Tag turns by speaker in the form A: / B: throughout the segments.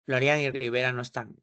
A: Florian y Rivera no están.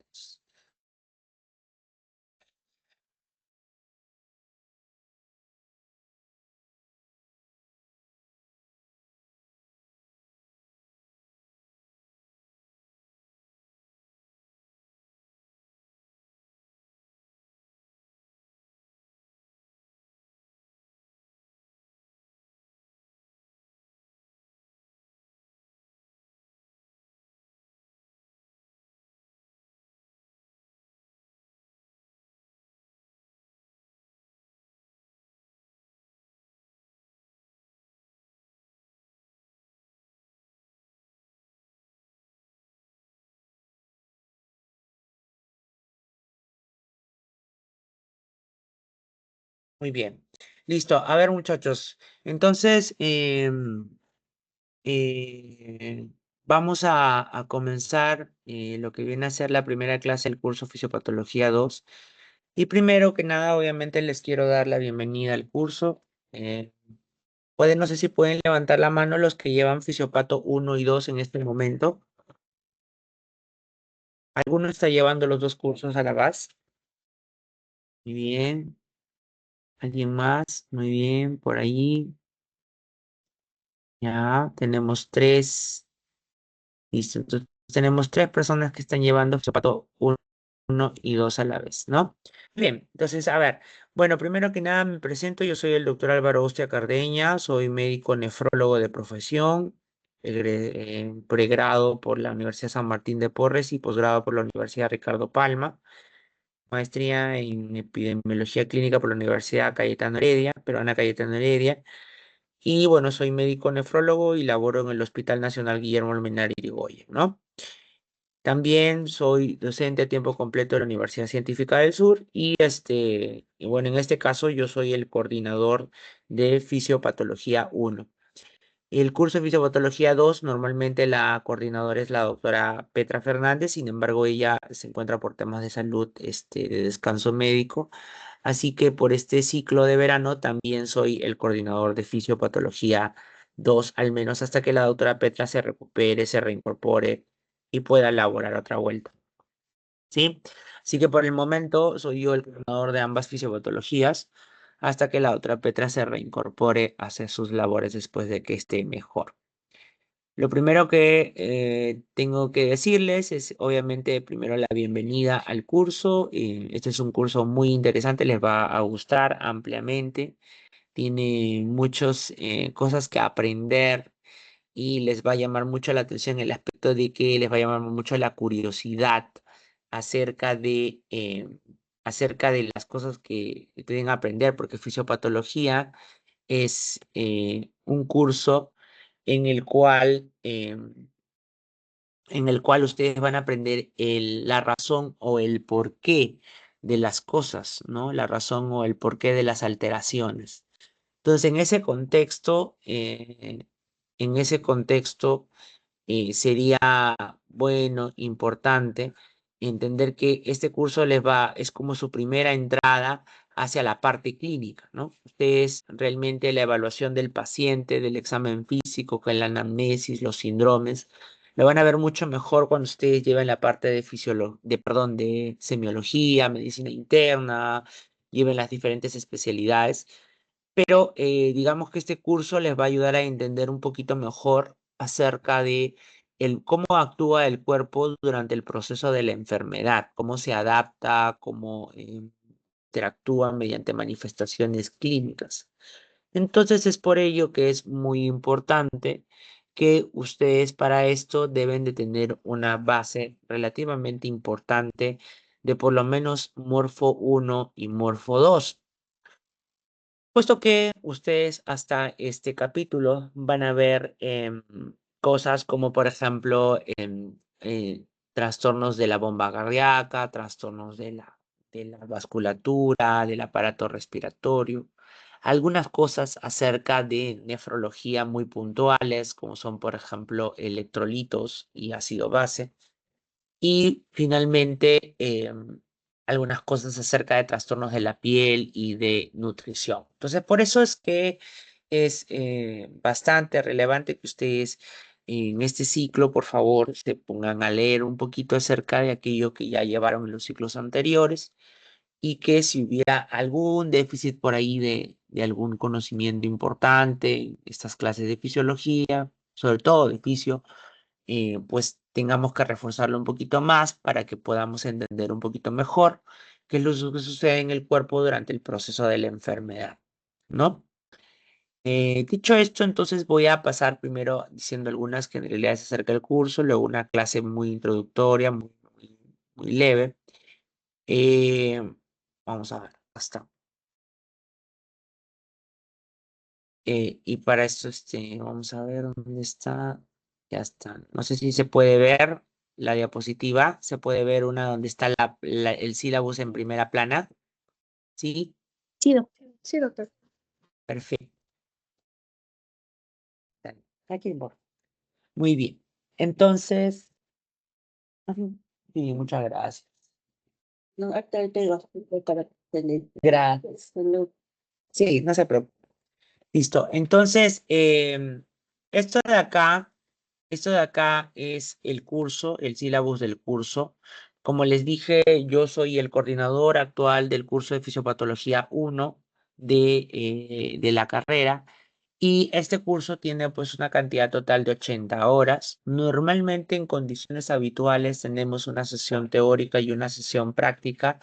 A: Muy bien. Listo. A ver, muchachos. Entonces, eh, vamos a comenzar lo que viene a ser la primera clase del curso Fisiopatología 2. Y primero que nada, obviamente, les quiero dar la bienvenida al curso. Eh, no sé si pueden levantar la mano los que llevan Fisiopato 1 y 2 en este momento. ¿Alguno está llevando los dos cursos a la vez? Muy bien. ¿Alguien más? Muy bien. Por ahí. Ya, tenemos tres. Listo. Entonces, tenemos tres personas que están llevando Fisiopato 1 y 2 a la vez, ¿no? Bien, entonces, a ver. Bueno, primero que nada me presento. Yo soy el doctor Álvaro Ostia Cardeña. Soy médico nefrólogo de profesión. Pregrado por la Universidad San Martín de Porres y posgrado por la Universidad Ricardo Palma. Maestría en epidemiología clínica por la Universidad Cayetano Heredia, peruana Cayetano Heredia. Y bueno, soy médico nefrólogo y laboro en el Hospital Nacional Guillermo Almenara Irigoyen, ¿no? También soy docente a tiempo completo de la Universidad Científica del Sur y bueno, en este caso yo soy el coordinador de Fisiopatología 1. El curso de Fisiopatología 2, normalmente la coordinadora es la doctora Petra Fernández, sin embargo ella se encuentra por temas de salud, de descanso médico, así que por este ciclo de verano también soy el coordinador de Fisiopatología 2, al menos hasta que la doctora Petra se recupere, se reincorpore y pueda elaborar otra vuelta, ¿sí? Así que por el momento soy yo el coordinador de ambas fisiopatologías hasta que la doctora Petra se reincorpore a hacer sus labores después de que esté mejor. Lo primero que tengo que decirles es obviamente primero la bienvenida al curso. Este es un curso muy interesante, les va a gustar ampliamente. Tiene muchas cosas que aprender y les va a llamar mucho la atención el aspecto de que les va a llamar mucho la curiosidad acerca acerca de las cosas que tienen que aprender, porque fisiopatología es un curso en el cual ustedes van a aprender la razón o el porqué de las cosas, ¿no? La razón o el porqué de las alteraciones. Entonces, en ese contexto, sería bueno, importante, entender que este curso es como su primera entrada hacia la parte clínica, ¿no? Ustedes realmente la evaluación del paciente, del examen físico, con la anamnesis, los síndromes, lo van a ver mucho mejor cuando ustedes lleven la parte de semiología, medicina interna, lleven las diferentes especialidades. Pero digamos que este curso les va a ayudar a entender un poquito mejor acerca de cómo actúa el cuerpo durante el proceso de la enfermedad, cómo se adapta, cómo interactúa mediante manifestaciones clínicas. Entonces es por ello que es muy importante que ustedes para esto deben de tener una base relativamente importante de por lo menos Morfo 1 y Morfo 2. Puesto que ustedes hasta este capítulo van a ver cosas como, por ejemplo, trastornos de la bomba cardíaca, trastornos de la vasculatura, del aparato respiratorio, algunas cosas acerca de nefrología muy puntuales, como son, por ejemplo, electrolitos y ácido base. Y finalmente, algunas cosas acerca de trastornos de la piel y de nutrición. Entonces, por eso es que es bastante relevante que ustedes en este ciclo, por favor, se pongan a leer un poquito acerca de aquello que ya llevaron en los ciclos anteriores y que si hubiera algún déficit por ahí de algún conocimiento importante en estas clases de fisiología, sobre todo de fisio, pues tengamos que reforzarlo un poquito más para que podamos entender un poquito mejor qué es lo que sucede en el cuerpo durante el proceso de la enfermedad, ¿no? Dicho esto, entonces voy a pasar primero diciendo algunas generalidades acerca del curso, luego una clase muy introductoria, muy leve. Eh, Vamos a ver, hasta. Y para esto, vamos a ver dónde está. Ya está. No sé si se puede ver la diapositiva. Se puede ver una donde está el sílabus en primera plana. Sí,
B: Sí, doctor. Sí, doctor.
A: perfecto. Aquí importa. Muy bien. Entonces, ujú, sí, muchas gracias. No, acá tengo para tener. Gracias. Sí, no se preocupe. Listo. Entonces, esto de acá. Esto de acá es el curso, el sílabus del curso. Como les dije, yo soy el coordinador actual del curso de Fisiopatología 1 de la carrera y este curso tiene pues una cantidad total de 80 horas. Normalmente en condiciones habituales tenemos una sesión teórica y una sesión práctica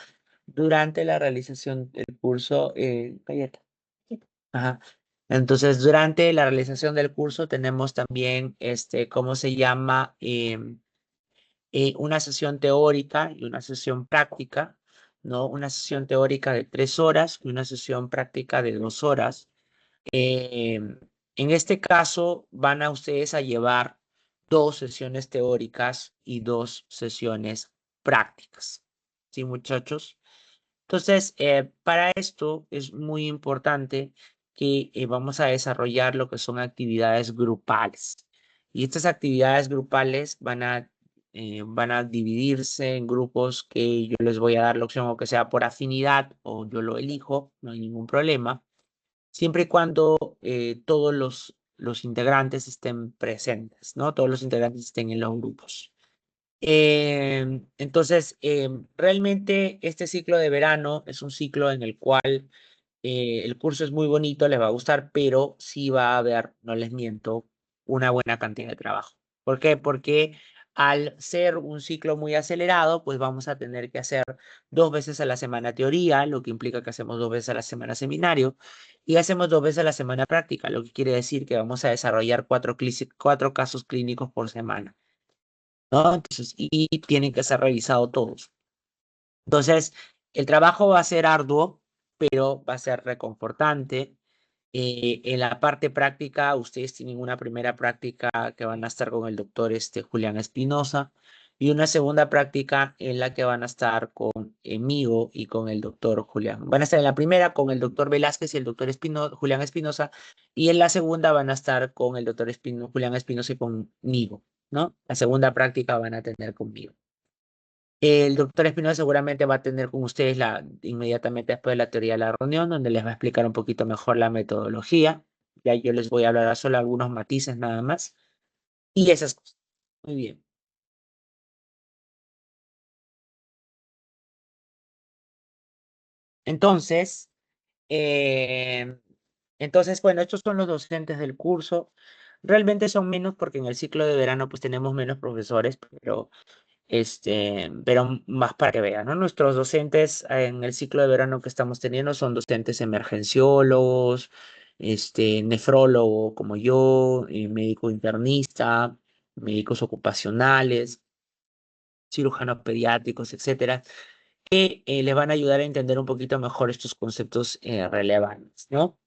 A: durante la realización del curso. Galleta. Ajá. Entonces, durante la realización del curso tenemos también, ¿cómo se llama? Una sesión teórica y una sesión práctica, ¿no? Una sesión teórica de 3 horas y una sesión práctica de 2 horas. En este caso, van a ustedes a llevar 2 sesiones teóricas y 2 sesiones prácticas. ¿Sí, muchachos? Entonces, para esto es muy importante que vamos a desarrollar lo que son actividades grupales. Y estas actividades grupales van a dividirse en grupos que yo les voy a dar la opción o que sea por afinidad o yo lo elijo, no hay ningún problema, siempre y cuando todos los integrantes estén presentes, ¿no? Todos los integrantes estén en los grupos. Entonces, realmente este ciclo de verano es un ciclo en el cual el curso es muy bonito, les va a gustar, pero sí va a haber, no les miento, una buena cantidad de trabajo. ¿Por qué? Porque al ser un ciclo muy acelerado, pues vamos a tener que hacer 2 veces a la semana teoría, lo que implica que hacemos 2 veces a la semana seminario, y hacemos 2 veces a la semana práctica, lo que quiere decir que vamos a desarrollar 4 casos clínicos por semana. ¿No? Entonces, y tienen que ser revisados todos. Entonces, el trabajo va a ser arduo, pero va a ser reconfortante. En la parte práctica, ustedes tienen una primera práctica que van a estar con el doctor Julián Espinosa y una segunda práctica en la que van a estar conmigo y con el doctor Julián. Van a estar en la primera con el doctor Velázquez y el doctor Julián Espinosa y en la segunda van a estar con el doctor Julián Espinosa y conmigo, ¿no? La segunda práctica van a tener conmigo. El doctor Espinosa seguramente va a tener con ustedes inmediatamente después de la teoría de la reunión, donde les va a explicar un poquito mejor la metodología. Ya yo les voy a hablar solo algunos matices nada más. Y esas cosas. Muy bien. Entonces, eh, bueno, estos son los docentes del curso. Realmente son menos porque en el ciclo de verano pues tenemos menos profesores, pero más para que vean, ¿no? Nuestros docentes en el ciclo de verano que estamos teniendo son docentes emergenciólogos, nefrólogo como yo, médico internista, médicos ocupacionales, cirujanos pediátricos, etcétera, que les van a ayudar a entender un poquito mejor estos conceptos relevantes, ¿no?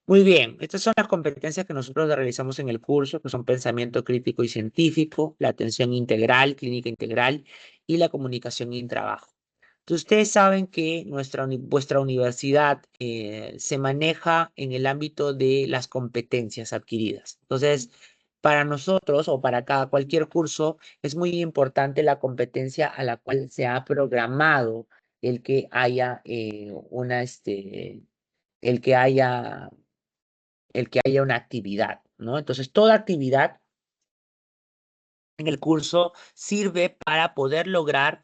A: Muy bien, estas son las competencias que nosotros realizamos en el curso, que son pensamiento crítico y científico, la atención integral, clínica integral y la comunicación y trabajo. Entonces, ustedes saben que vuestra universidad se maneja en el ámbito de las competencias adquiridas. Entonces, para nosotros o para cualquier curso es muy importante la competencia a la cual se ha programado el que haya el que haya el que haya una actividad, ¿no? Entonces, toda actividad en el curso sirve para poder lograr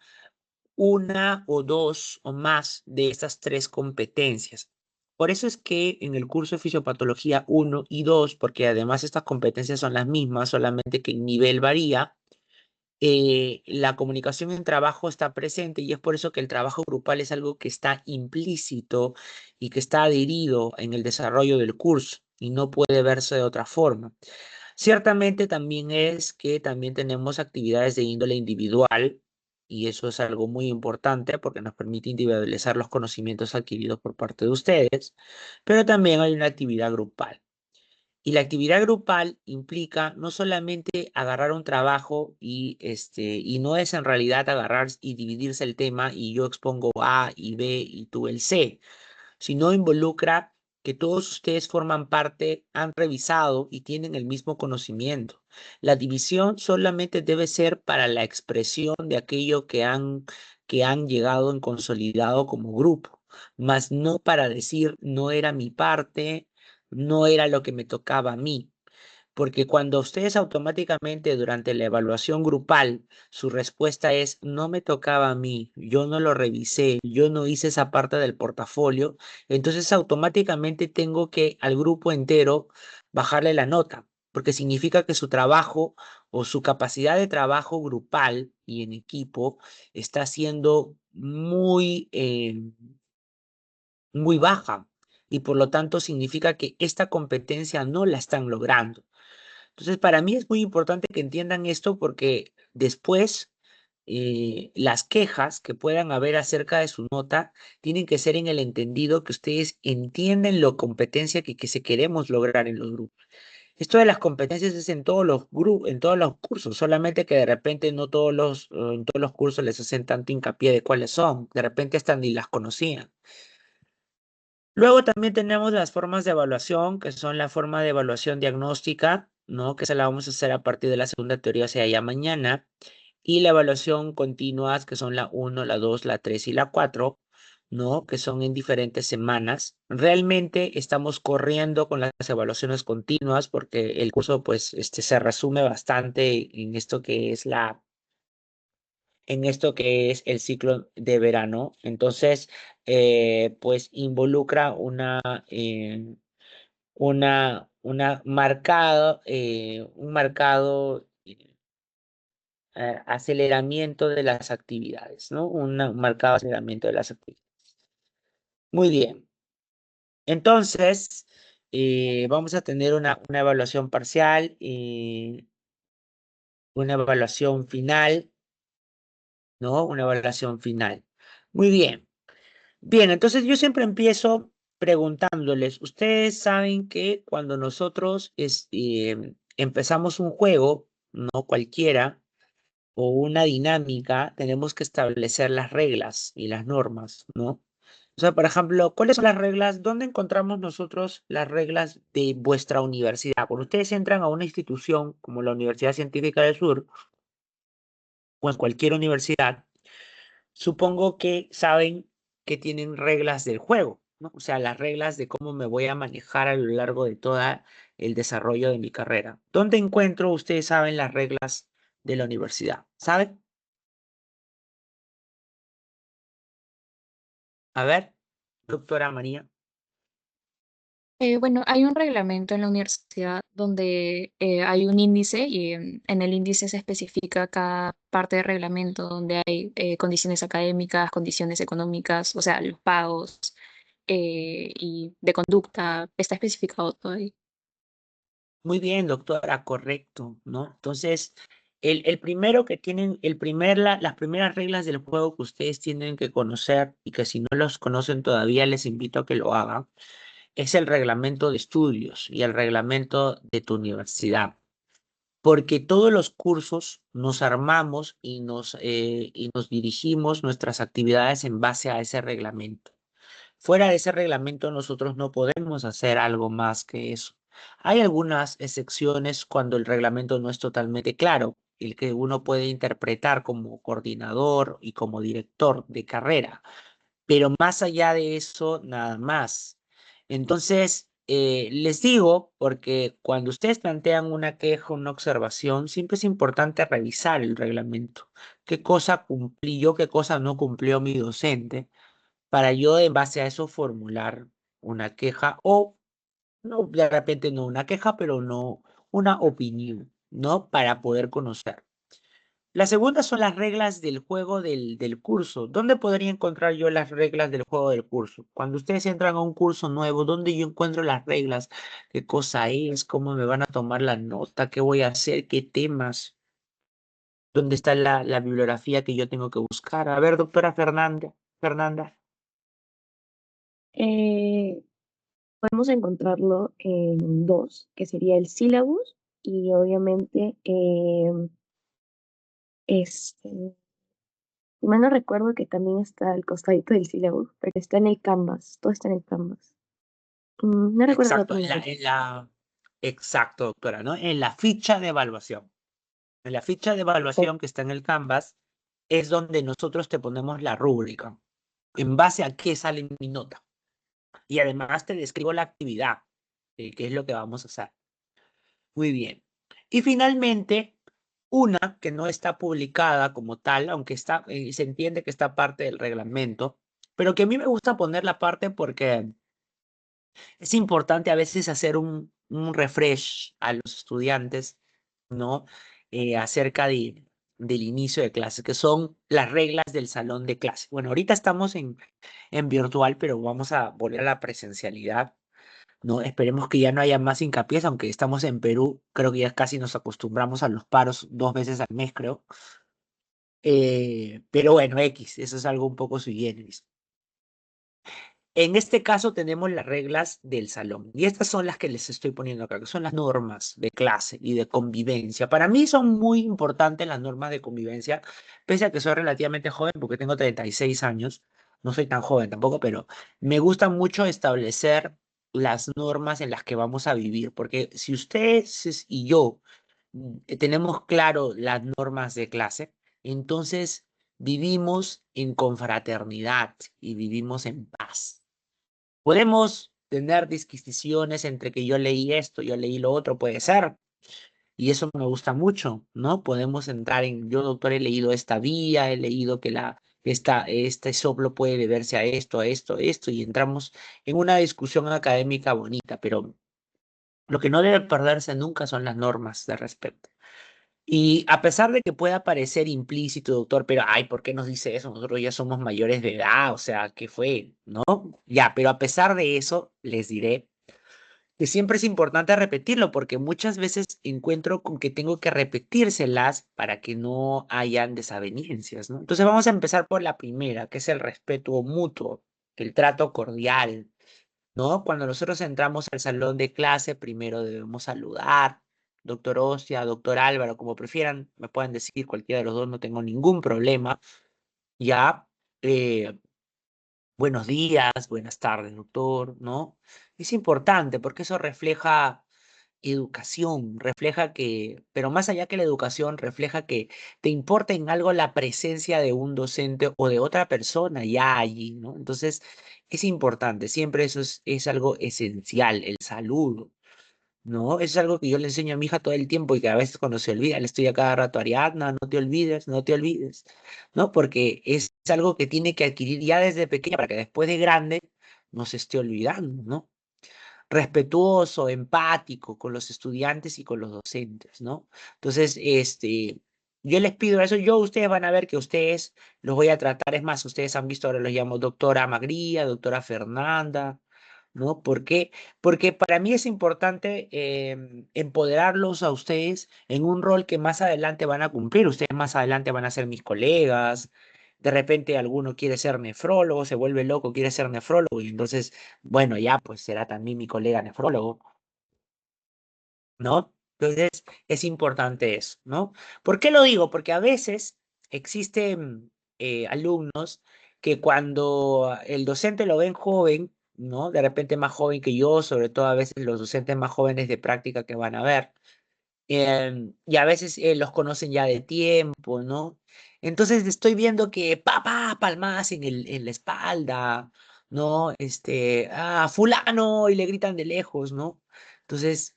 A: una o dos o más de estas tres competencias. Por eso es que en el curso de fisiopatología 1 y 2, porque además estas competencias son las mismas, solamente que el nivel varía, la comunicación en trabajo está presente y es por eso que el trabajo grupal es algo que está implícito y que está adherido en el desarrollo del curso y no puede verse de otra forma. Ciertamente también es que también tenemos actividades de índole individual y eso es algo muy importante porque nos permite individualizar los conocimientos adquiridos por parte de ustedes, pero también hay una actividad grupal. Y la actividad grupal implica no solamente agarrar un trabajo y no es en realidad agarrar y dividirse el tema y yo expongo A y B y tú el C, sino involucra que todos ustedes forman parte, han revisado y tienen el mismo conocimiento. La división solamente debe ser para la expresión de aquello que han llegado en consolidado como grupo, mas no para decir no era mi parte, no era lo que me tocaba a mí. Porque cuando ustedes automáticamente durante la evaluación grupal, su respuesta es, no me tocaba a mí, yo no lo revisé, yo no hice esa parte del portafolio, entonces automáticamente tengo que al grupo entero bajarle la nota, porque significa que su trabajo o su capacidad de trabajo grupal y en equipo está siendo muy baja. Y por lo tanto significa que esta competencia no la están logrando. Entonces, para mí es muy importante que entiendan esto porque después las quejas que puedan haber acerca de su nota tienen que ser en el entendido que ustedes entienden la competencia que se queremos lograr en los grupos. Esto de las competencias es en todos los grupos, en todos los cursos, solamente que de repente no todos en todos los cursos les hacen tanto hincapié de cuáles son, de repente hasta ni las conocían. Luego también tenemos las formas de evaluación, que son la forma de evaluación diagnóstica, ¿no? Que esa la vamos a hacer a partir de la segunda teoría, o sea, ya mañana. Y la evaluación continuas, que son la 1, la 2, la 3 y la 4, ¿no? Que son en diferentes semanas. Realmente estamos corriendo con las evaluaciones continuas porque el curso, pues, se resume bastante en esto que es el ciclo de verano. Entonces, pues involucra un marcado aceleramiento de las actividades, ¿no? Un marcado aceleramiento de las actividades. Muy bien. Entonces, vamos a tener una evaluación parcial y una evaluación final, ¿no? Una evaluación final. Muy bien. Bien, entonces yo siempre empiezo preguntándoles, ustedes saben que cuando nosotros empezamos un juego, no cualquiera, o una dinámica, tenemos que establecer las reglas y las normas, ¿no? O sea, por ejemplo, ¿cuáles son las reglas? ¿Dónde encontramos nosotros las reglas de vuestra universidad? Cuando ustedes entran a una institución como la Universidad Científica del Sur o en cualquier universidad, supongo que saben que tienen reglas del juego, ¿no? O sea, las reglas de cómo me voy a manejar a lo largo de todo el desarrollo de mi carrera. ¿Dónde encuentro, ustedes saben, las reglas de la universidad? ¿Saben? A ver, doctora María.
B: Bueno, hay un reglamento en la universidad donde hay un índice y en el índice se especifica cada parte del reglamento donde hay condiciones académicas, condiciones económicas, o sea, los pagos y de conducta, está especificado todo ahí.
A: Muy bien, doctora, correcto, ¿no? Entonces, el primero que tienen, las primeras reglas del juego que ustedes tienen que conocer y que si no los conocen todavía les invito a que lo hagan, es el reglamento de estudios y el reglamento de tu universidad. Porque todos los cursos nos armamos y nos dirigimos nuestras actividades en base a ese reglamento. Fuera de ese reglamento, nosotros no podemos hacer algo más que eso. Hay algunas excepciones cuando el reglamento no es totalmente claro, el que uno puede interpretar como coordinador y como director de carrera, pero más allá de eso, nada más. Entonces, Les digo porque cuando ustedes plantean una queja, una observación, siempre es importante revisar el reglamento. ¿Qué cosa cumplí yo, qué cosa no cumplió mi docente? Para yo en base a eso formular una queja o no, de repente no una queja, pero no una opinión, ¿no? Para poder conocer. La segunda son las reglas del juego del curso. ¿Dónde podría encontrar yo las reglas del juego del curso? Cuando ustedes entran a un curso nuevo, ¿dónde yo encuentro las reglas? ¿Qué cosa es? ¿Cómo me van a tomar la nota? ¿Qué voy a hacer? ¿Qué temas? ¿Dónde está la bibliografía que yo tengo que buscar? A ver, doctora Fernanda.
C: Eh, Podemos encontrarlo en dos, que sería el sílabus y obviamente, este, si mal no recuerdo que también está al costadito del sílabus, pero está en el Canvas, todo está en el Canvas. No recuerdo el
A: Exacto,
C: otro nombre.
A: exacto, doctora, ¿no? En la ficha de evaluación. En la ficha de
C: Oh,
A: evaluación que está en el Canvas es donde nosotros te ponemos la rúbrica. En base a qué sale mi nota. Y además te describo la actividad, qué es lo que vamos a hacer. Muy bien. Y finalmente, una que no está publicada como tal, aunque está, se entiende que está parte del reglamento, pero que a mí me gusta poner la parte porque es importante a veces hacer un refresh a los estudiantes, ¿no? Acerca del inicio de clase, que son las reglas del salón de clase. Bueno, ahorita estamos en virtual, pero vamos a volver a la presencialidad, ¿no? Esperemos que ya no haya más hincapiés, aunque estamos en Perú, creo que ya casi nos acostumbramos a los paros 2 veces al mes, creo. Pero bueno, X, eso es algo un poco sui generis. En este caso tenemos las reglas del salón y estas son las que les estoy poniendo acá, que son las normas de clase y de convivencia. Para mí son muy importantes las normas de convivencia, pese a que soy relativamente joven porque tengo 36 años, no soy tan joven tampoco, pero me gusta mucho establecer las normas en las que vamos a vivir, porque si ustedes y yo tenemos claro las normas de clase, entonces vivimos en confraternidad y vivimos en paz. Podemos tener disquisiciones entre que yo leí esto, yo leí lo otro, puede ser, y eso me gusta mucho, ¿no? Podemos entrar en, yo doctor he leído esta vía, he leído que este soplo puede deberse a esto, esto, y entramos en una discusión académica bonita, pero lo que no debe perderse nunca son las normas de respeto. Y a pesar de que pueda parecer implícito, doctor, pero ay, ¿por qué nos dice eso? Nosotros ya somos mayores de edad, o sea, ¿qué fue? ¿No? Ya, pero a pesar de eso, les diré que siempre es importante repetirlo, porque muchas veces encuentro con que tengo que repetírselas para que no hayan desavenencias, ¿no? Entonces vamos a empezar por la primera, que es el respeto mutuo, el trato cordial, ¿no? Cuando nosotros entramos al salón de clase, primero debemos saludar, doctor Ostia, doctor Álvaro, como prefieran, me pueden decir cualquiera de los dos, no tengo ningún problema, ya. Eh, Buenos días, buenas tardes, doctor, ¿no? Es importante porque eso refleja educación, refleja que, pero más allá que la educación, refleja que te importa en algo la presencia de un docente o de otra persona ya allí, ¿no? Entonces, es importante, siempre eso es algo esencial, el saludo, ¿no? Eso es algo que yo le enseño a mi hija todo el tiempo y que a veces cuando se olvida, le estoy a cada rato, Ariadna, no te olvides, no te olvides, ¿no? Porque es algo que tiene que adquirir ya desde pequeña para que después de grande no se esté olvidando, ¿no? Respetuoso, empático con los estudiantes y con los docentes, ¿no? Entonces, yo les pido eso, ustedes van a ver que ustedes los voy a tratar, es más, ustedes han visto, ahora los llamo doctora Magría, doctora Fernanda, ¿no? ¿Por qué? Porque para mí es importante empoderarlos a ustedes en un rol que más adelante van a cumplir, ustedes más adelante van a ser mis colegas, de repente alguno quiere ser nefrólogo, se vuelve loco, quiere ser nefrólogo y entonces bueno, ya pues será también mi colega nefrólogo, ¿no? Entonces es importante eso, ¿no? ¿Por qué lo digo? Porque a veces existen alumnos que cuando el docente lo ven joven, ¿no? De repente más joven que yo, sobre todo a veces los docentes más jóvenes de práctica que van a ver, y a veces los conocen ya de tiempo, ¿no? Entonces estoy viendo que palmadas en la espalda, ¿no? Fulano, y le gritan de lejos, ¿no? Entonces,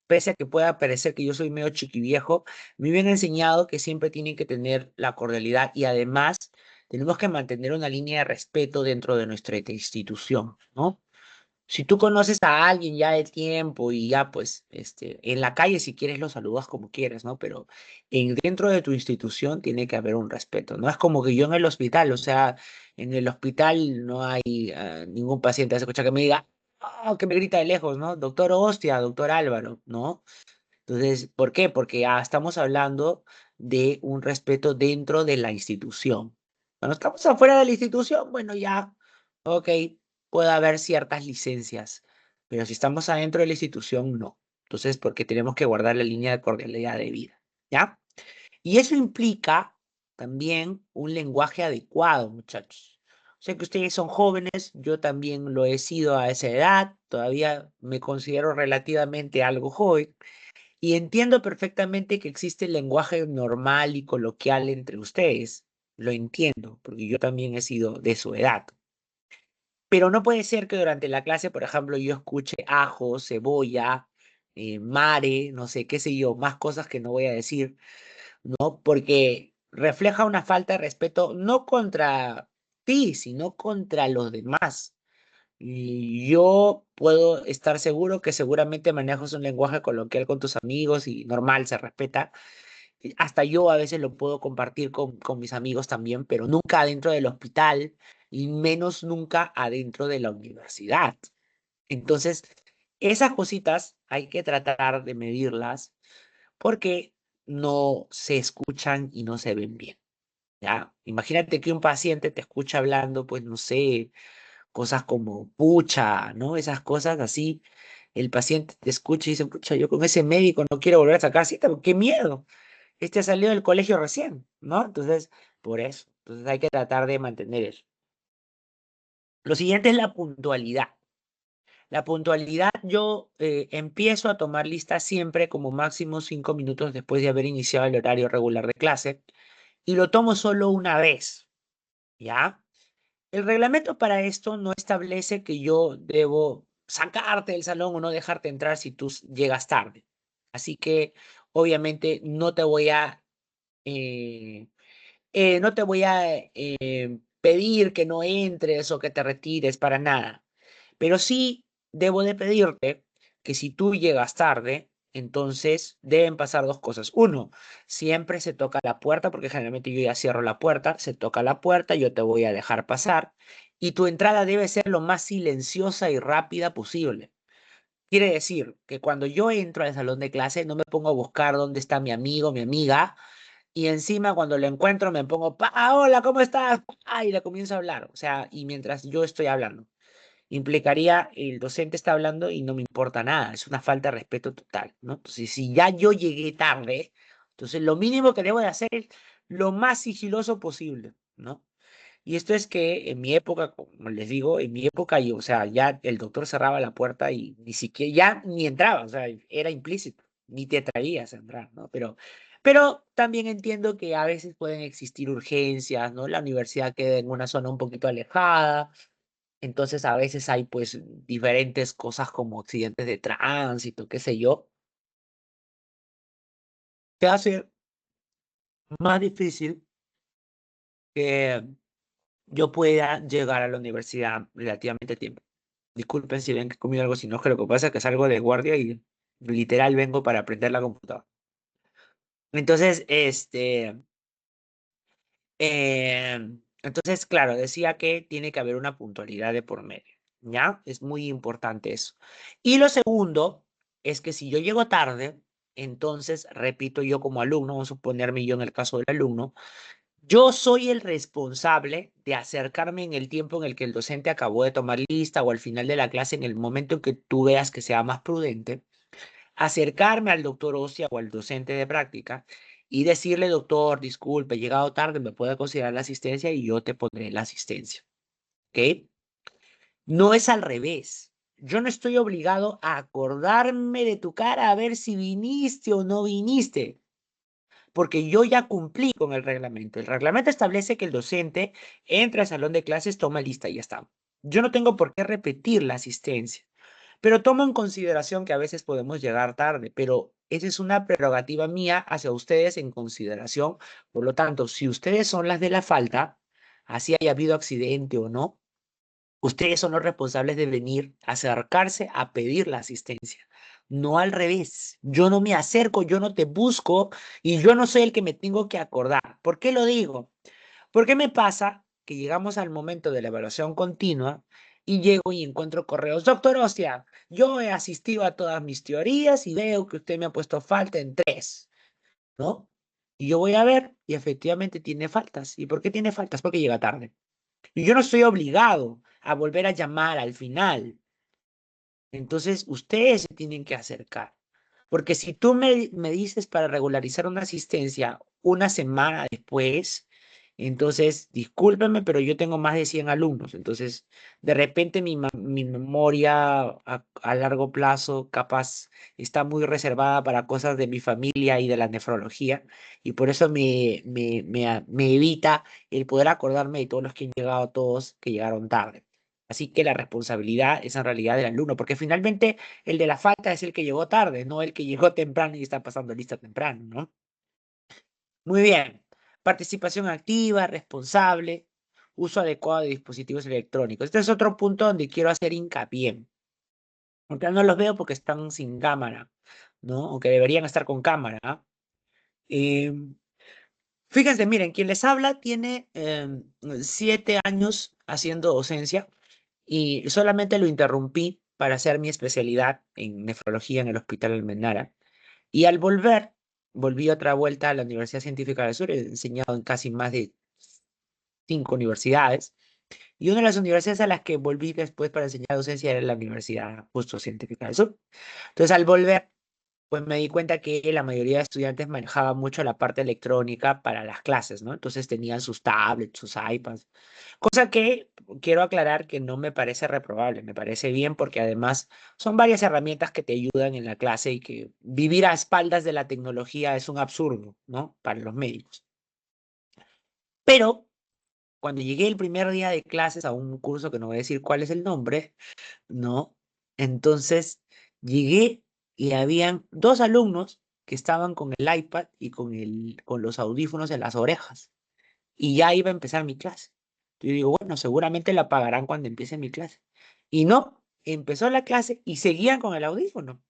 A: pese a que pueda parecer que yo soy medio chiquiviejo, me habían enseñado que siempre tienen que tener la cordialidad y además tenemos que mantener una línea de respeto dentro de nuestra institución, ¿no? Si tú conoces a alguien ya de tiempo y ya pues en la calle si quieres lo saludas como quieras, ¿no? Pero dentro de tu institución tiene que haber un respeto, ¿no? Es como que yo en el hospital, o sea, en el hospital no hay ningún paciente se escucha que me diga, "Ah", que me grita de lejos, ¿no? Doctor Hostia, doctor Álvaro, ¿no? Entonces, ¿por qué? Porque estamos hablando de un respeto dentro de la institución. Cuando estamos afuera de la institución, bueno, ya, ok, puede haber ciertas licencias, pero si estamos adentro de la institución, no. Entonces, porque tenemos que guardar la línea de cordialidad de vida, ¿ya? Y eso implica también un lenguaje adecuado, muchachos. Sé que ustedes son jóvenes, yo también lo he sido a esa edad, todavía me considero relativamente algo joven. Y entiendo perfectamente que existe el lenguaje normal y coloquial entre ustedes. Lo entiendo, porque yo también he sido de su edad. Pero no puede ser que durante la clase, por ejemplo, yo escuche ajo, cebolla, mare, no sé, qué sé yo, más cosas que no voy a decir, ¿no? Porque refleja una falta de respeto no contra ti, sino contra los demás. Y yo puedo estar seguro que seguramente manejas un lenguaje coloquial con tus amigos y normal, se respeta. Y hasta yo a veces lo puedo compartir con mis amigos también, pero nunca adentro del hospital y menos nunca adentro de la universidad. Entonces, esas cositas hay que tratar de medirlas porque no se escuchan y no se ven bien. ¿Ya? Imagínate que un paciente te escucha hablando, pues no sé, cosas como pucha, ¿no? Esas cosas así. El paciente te escucha y dice, pucha, yo con ese médico no quiero volver a sacar cita, porque qué miedo. Este ha salido del colegio recién, ¿no? Entonces, por eso. Entonces hay que tratar de mantener eso. Lo siguiente es la puntualidad. La puntualidad, yo empiezo a tomar lista siempre como máximo 5 minutos después de haber iniciado el horario regular de clase y lo tomo solo una vez, ¿ya? El reglamento para esto no establece que yo debo sacarte del salón o no dejarte entrar si tú llegas tarde. Así que obviamente eh, no te voy a pedir que no entres o que te retires para nada. Pero sí debo de pedirte que si tú llegas tarde, entonces deben pasar dos cosas. Uno, siempre se toca la puerta, porque generalmente yo ya cierro la puerta, se toca la puerta, yo te voy a dejar pasar y tu entrada debe ser lo más silenciosa y rápida posible. Quiere decir que cuando yo entro al salón de clase no me pongo a buscar dónde está mi amigo, mi amiga, y encima cuando lo encuentro me pongo, hola, ¿cómo estás? Y le comienzo a hablar, o sea, y mientras yo estoy hablando implicaría el docente está hablando y no me importa nada, es una falta de respeto total, ¿no? Entonces, si ya yo llegué tarde, entonces lo mínimo que debo de hacer es lo más sigiloso posible, ¿no? Y esto es que en mi época, como les digo, en mi época, yo, o sea, ya el doctor cerraba la puerta y ni siquiera, ya ni entraba, o sea, era implícito, ni te traías a entrar, ¿no? Pero también entiendo que a veces pueden existir urgencias, ¿no? La universidad queda en una zona un poquito alejada, entonces a veces hay pues diferentes cosas como accidentes de tránsito, qué sé yo, que hace más difícil que yo pueda llegar a la universidad relativamente a tiempo. Disculpen si ven que he comido algo sin ojo, lo que pasa es que salgo de guardia y literal vengo para aprender la computadora. Entonces, claro, decía que tiene que haber una puntualidad de por medio, ¿ya? Es muy importante eso. Y lo segundo es que si yo llego tarde, entonces, repito, yo como alumno, vamos a suponerme yo en el caso del alumno, yo soy el responsable de acercarme en el tiempo en el que el docente acabó de tomar lista o al final de la clase, en el momento en que tú veas que sea más prudente, acercarme al doctor Osia o al docente de práctica y decirle, doctor, disculpe, he llegado tarde, me puede considerar la asistencia y yo te pondré la asistencia. ¿Ok? No es al revés. Yo no estoy obligado a acordarme de tu cara a ver si viniste o no viniste. porque yo ya cumplí con el reglamento. El reglamento establece que el docente entra al salón de clases, toma lista y ya está. Yo no tengo por qué repetir la asistencia, pero tomo en consideración que a veces podemos llegar tarde, pero esa es una prerrogativa mía hacia ustedes en consideración. Por lo tanto, si ustedes son las de la falta, así haya habido accidente o no, ustedes son los responsables de venir, acercarse a pedir la asistencia. No al revés. Yo no me acerco, yo no te busco y yo no soy el que me tengo que acordar. ¿Por qué lo digo? Porque me pasa que llegamos al momento de la evaluación continua y llego y encuentro correos. Doctor Ostia, yo he asistido a todas mis teorías y veo que usted me ha puesto falta en 3, ¿no? Y yo voy a ver y efectivamente tiene faltas. ¿Y por qué tiene faltas? Porque llega tarde. Y yo no estoy obligado a volver a llamar al final. Entonces, ustedes se tienen que acercar. Porque si tú me dices para regularizar una asistencia una semana después, entonces, discúlpeme, pero yo tengo más de 100 alumnos. Entonces, de repente mi memoria a largo plazo capaz está muy reservada para cosas de mi familia y de la nefrología. Y por eso me evita el poder acordarme de todos los que han llegado, todos que llegaron tarde. Así que la responsabilidad es en realidad del alumno, porque finalmente el de la falta es el que llegó tarde, no el que llegó temprano y está pasando lista temprano, ¿no? Muy bien. Participación activa, responsable, uso adecuado de dispositivos electrónicos. Este es otro punto donde quiero hacer hincapié. Aunque no los veo porque están sin cámara, ¿no? Aunque deberían estar con cámara. Eh, Fíjense, miren, quien les habla tiene 7 años haciendo docencia y solamente lo interrumpí para hacer mi especialidad en nefrología en el Hospital Almenara. Y al volver, volví otra vuelta a la Universidad Científica del Sur, he enseñado en casi más de 5 universidades. Y una de las universidades a las que volví después para enseñar docencia era la Universidad justo Científica del Sur. Entonces, al volver, pues me di cuenta que la mayoría de estudiantes manejaba mucho la parte electrónica para las clases, ¿no? Entonces tenían sus tablets, sus iPads, cosa que quiero aclarar que no me parece reprobable, me parece bien porque además son varias herramientas que te ayudan en la clase y que vivir a espaldas de la tecnología es un absurdo, ¿no? Para los médicos. Pero cuando llegué el primer día de clases a un curso que no voy a decir cuál es el nombre, ¿no? Entonces llegué y habían 2 alumnos que estaban con el iPad y con los audífonos en las orejas. Y ya iba a empezar mi clase. Yo digo, bueno, seguramente la apagarán cuando empiece mi clase. Y no, empezó la clase y seguían con el audífono.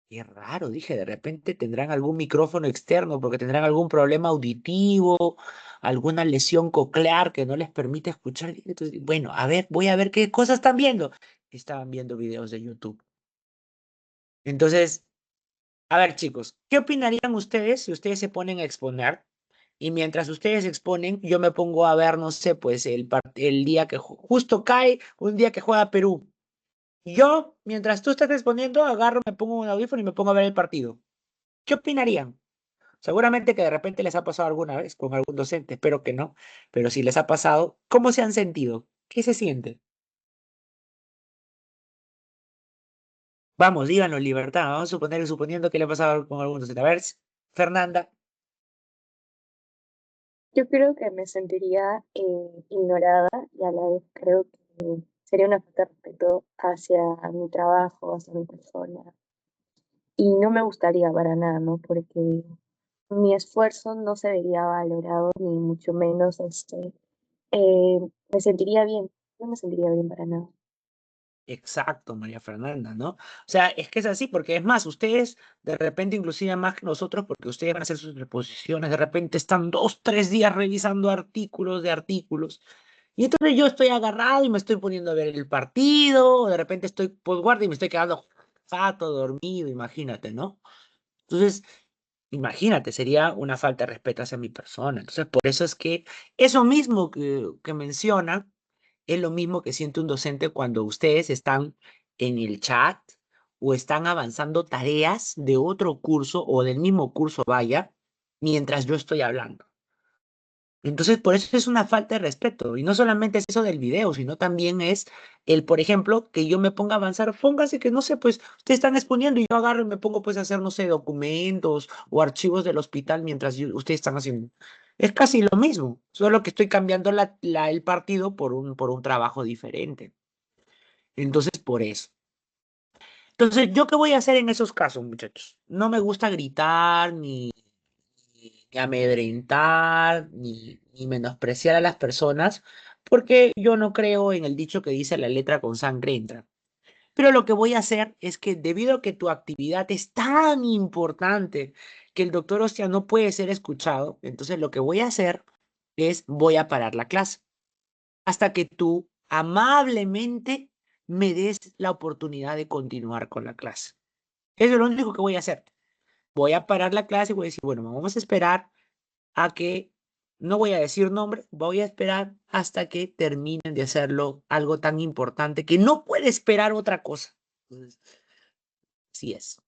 A: Qué raro, dije, de repente tendrán algún micrófono externo porque tendrán algún problema auditivo, alguna lesión coclear que no les permite escuchar. Entonces, bueno, a ver, voy a ver qué cosas están viendo. Estaban viendo videos de YouTube. Entonces, a ver, chicos, ¿qué opinarían ustedes si ustedes se ponen a exponer? Y mientras ustedes exponen, yo me pongo a ver, no sé, pues el día que justo cae, un día que juega Perú. Yo, mientras tú estás exponiendo, agarro, me pongo un audífono y me pongo a ver el partido. ¿Qué opinarían? Seguramente que de repente les ha pasado alguna vez con algún docente, espero que no, pero si les ha pasado, ¿cómo se han sentido? ¿Qué se siente? Vamos, díganlo en libertad, vamos a suponer, suponiendo que le ha pasado con algún docente. A ver, Fernanda.
C: Yo creo que me sentiría ignorada y a la vez creo que sería una falta de respeto hacia mi trabajo, hacia mi persona. Y no me gustaría para nada, ¿no? Porque mi esfuerzo no se vería valorado, ni mucho menos eh, me sentiría bien, no me sentiría bien para nada.
A: Exacto, María Fernanda, ¿no? O sea, es que es así, porque es más, ustedes de repente, inclusive más que nosotros, porque ustedes van a hacer sus reposiciones, de repente están 2, 3 días revisando artículos de artículos, y entonces yo estoy agarrado y me estoy poniendo a ver el partido, o de repente estoy postguardia y me estoy quedando fato, dormido, imagínate, ¿no? Entonces, imagínate, sería una falta de respeto hacia mi persona. Entonces, por eso es que eso mismo que menciona es lo mismo que siente un docente cuando ustedes están en el chat o están avanzando tareas de otro curso o del mismo curso, vaya, mientras yo estoy hablando. Entonces, por eso es una falta de respeto. Y no solamente es eso del video, sino también es por ejemplo, que yo me ponga a avanzar. Póngase que, no sé, pues, ustedes están exponiendo y yo agarro y me pongo, pues, a hacer, no sé, documentos o archivos del hospital mientras ustedes están haciendo. Es casi lo mismo, solo que estoy cambiando el partido por un trabajo diferente. Entonces, por eso. Entonces, ¿yo qué voy a hacer en esos casos, muchachos? No me gusta gritar, ni amedrentar, ni menospreciar a las personas, porque yo no creo en el dicho que dice la letra con sangre entra. Pero lo que voy a hacer es que debido a que tu actividad es tan importante que el doctor Hostia no puede ser escuchado, entonces lo que voy a hacer es voy a parar la clase hasta que tú amablemente me des la oportunidad de continuar con la clase. Eso es lo único que voy a hacer. Voy a parar la clase y voy a decir, bueno, vamos a esperar a que, no voy a decir nombre, voy a esperar hasta que terminen de hacerlo algo tan importante que no puede esperar otra cosa. Entonces, sí es.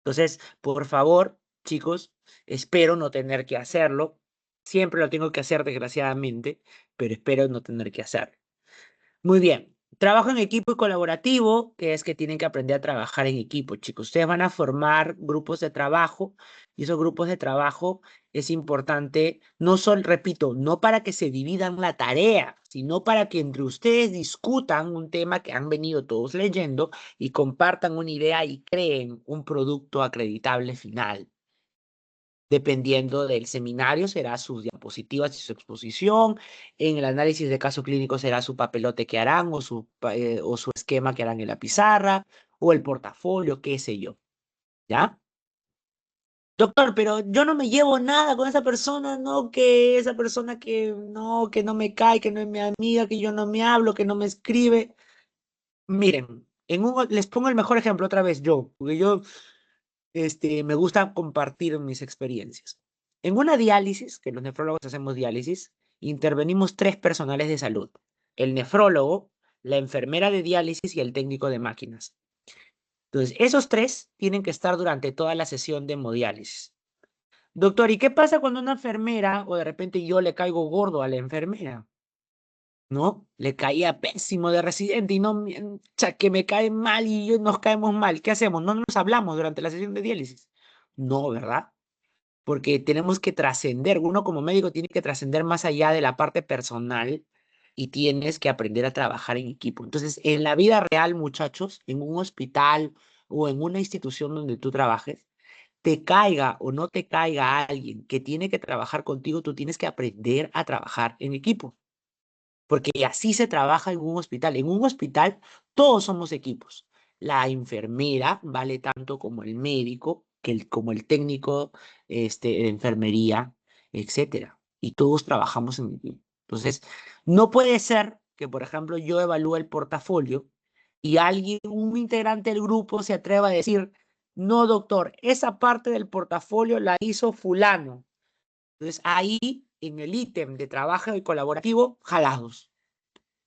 A: Entonces, por favor, chicos, espero no tener que hacerlo. Siempre lo tengo que hacer, desgraciadamente, pero espero no tener que hacerlo. Muy bien. Trabajo en equipo y colaborativo, que es que tienen que aprender a trabajar en equipo, chicos. Ustedes van a formar grupos de trabajo y esos grupos de trabajo es importante, no solo, repito, no para que se dividan la tarea, sino para que entre ustedes discutan un tema que han venido todos leyendo y compartan una idea y creen un producto acreditable final. Dependiendo del seminario, será sus diapositivas y su exposición. En el análisis de caso clínico será su papelote que harán o su esquema que harán en la pizarra o el portafolio, qué sé yo. ¿Ya? Doctor, pero yo no me llevo nada con esa persona, no, que esa persona que no me cae, que no es mi amiga, que yo no me hablo, que no me escribe. Miren, les pongo el mejor ejemplo otra vez yo, porque yo me gusta compartir mis experiencias. En una diálisis, que los nefrólogos hacemos diálisis, intervenimos 3 personales de salud: el nefrólogo, la enfermera de diálisis y el técnico de máquinas. Entonces, esos 3 tienen que estar durante toda la sesión de hemodiálisis. Doctor, ¿y qué pasa cuando una enfermera o de repente yo le caigo gordo a la enfermera? ¿No? Le caía pésimo de residente y no, que me cae mal y nos caemos mal. ¿Qué hacemos? No nos hablamos durante la sesión de diálisis. No, ¿verdad? Porque tenemos que trascender. Uno como médico tiene que trascender más allá de la parte personal y tienes que aprender a trabajar en equipo. Entonces, en la vida real, muchachos, en un hospital o en una institución donde tú trabajes, te caiga o no te caiga alguien que tiene que trabajar contigo, tú tienes que aprender a trabajar en equipo. Porque así se trabaja en un hospital. En un hospital todos somos equipos. La enfermera vale tanto como el médico, como el técnico de enfermería, etcétera. Y todos trabajamos en equipo. Entonces, no puede ser que, por ejemplo, yo evalúe el portafolio y alguien, un integrante del grupo, se atreva a decir, no, doctor, esa parte del portafolio la hizo fulano. Entonces, ahí, en el ítem de trabajo y colaborativo, jalados.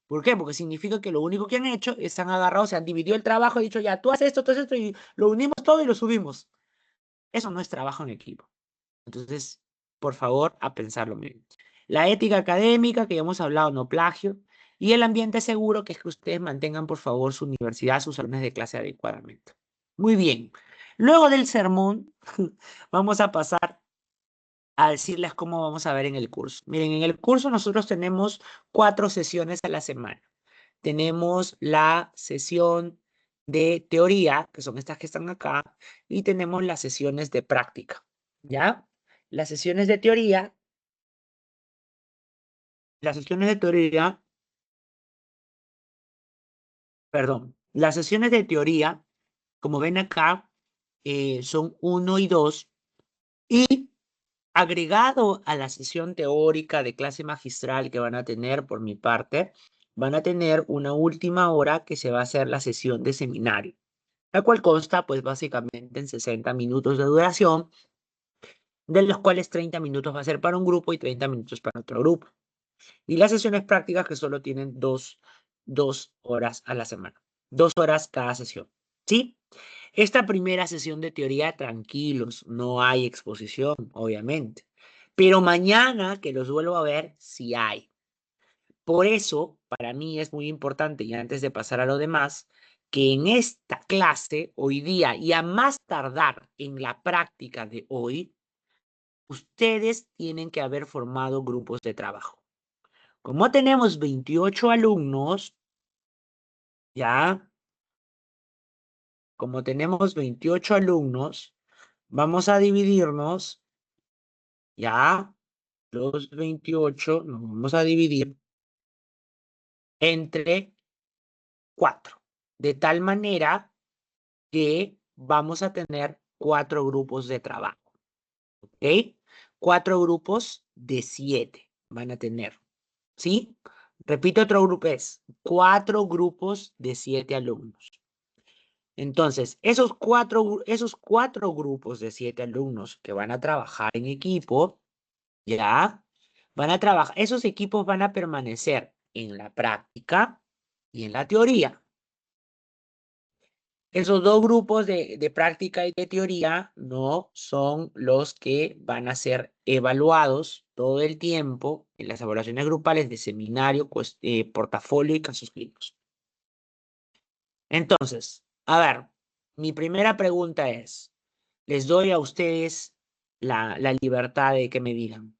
A: ¿Por qué? Porque significa que lo único que han hecho es han agarrado, se han dividido el trabajo y dicho, ya, tú haces esto, y lo unimos todo y lo subimos. Eso no es trabajo en equipo. Entonces, por favor, a pensarlo bien. La ética académica, que ya hemos hablado, no plagio. Y el ambiente seguro, que es que ustedes mantengan, por favor, su universidad, sus salones de clase adecuadamente. Muy bien. Luego del sermón, vamos a pasar a decirles cómo vamos a ver en el curso. Miren, en el curso nosotros tenemos 4 sesiones a la semana. Tenemos la sesión de teoría, que son estas que están acá, y tenemos las sesiones de práctica, ¿ya? Las sesiones de teoría, las sesiones de teoría, como ven acá, son 1 y 2, y agregado a la sesión teórica de clase magistral que van a tener por mi parte, van a tener una última hora que se va a hacer la sesión de seminario, la cual consta pues básicamente en 60 minutos de duración, de los cuales 30 minutos va a ser para un grupo y 30 minutos para otro grupo. Y las sesiones prácticas que solo tienen 2 horas a la semana, 2 horas cada sesión, ¿sí? Esta primera sesión de teoría, tranquilos, no hay exposición, obviamente. Pero mañana que los vuelvo a ver, sí hay. Por eso, para mí es muy importante, y antes de pasar a lo demás, que en esta clase, hoy día, y a más tardar en la práctica de hoy, ustedes tienen que haber formado grupos de trabajo. Como tenemos 28 alumnos, ya, como tenemos 28 alumnos, vamos a dividirnos, ya, los 28 nos vamos a dividir entre 4, de tal manera que vamos a tener 4 grupos de trabajo, ¿ok? 4 grupos de 7 van a tener, ¿sí? Repito, otro grupo es 4 grupos de 7 alumnos. Entonces, esos cuatro grupos de 7 alumnos que van a trabajar en equipo, ya, van a trabajar, esos equipos van a permanecer en la práctica y en la teoría. Esos dos grupos de práctica y de teoría no son los que van a ser evaluados todo el tiempo en las evaluaciones grupales de seminario, portafolio y casos clínicos. Entonces, a ver, mi primera pregunta es, les doy a ustedes la libertad de que me digan.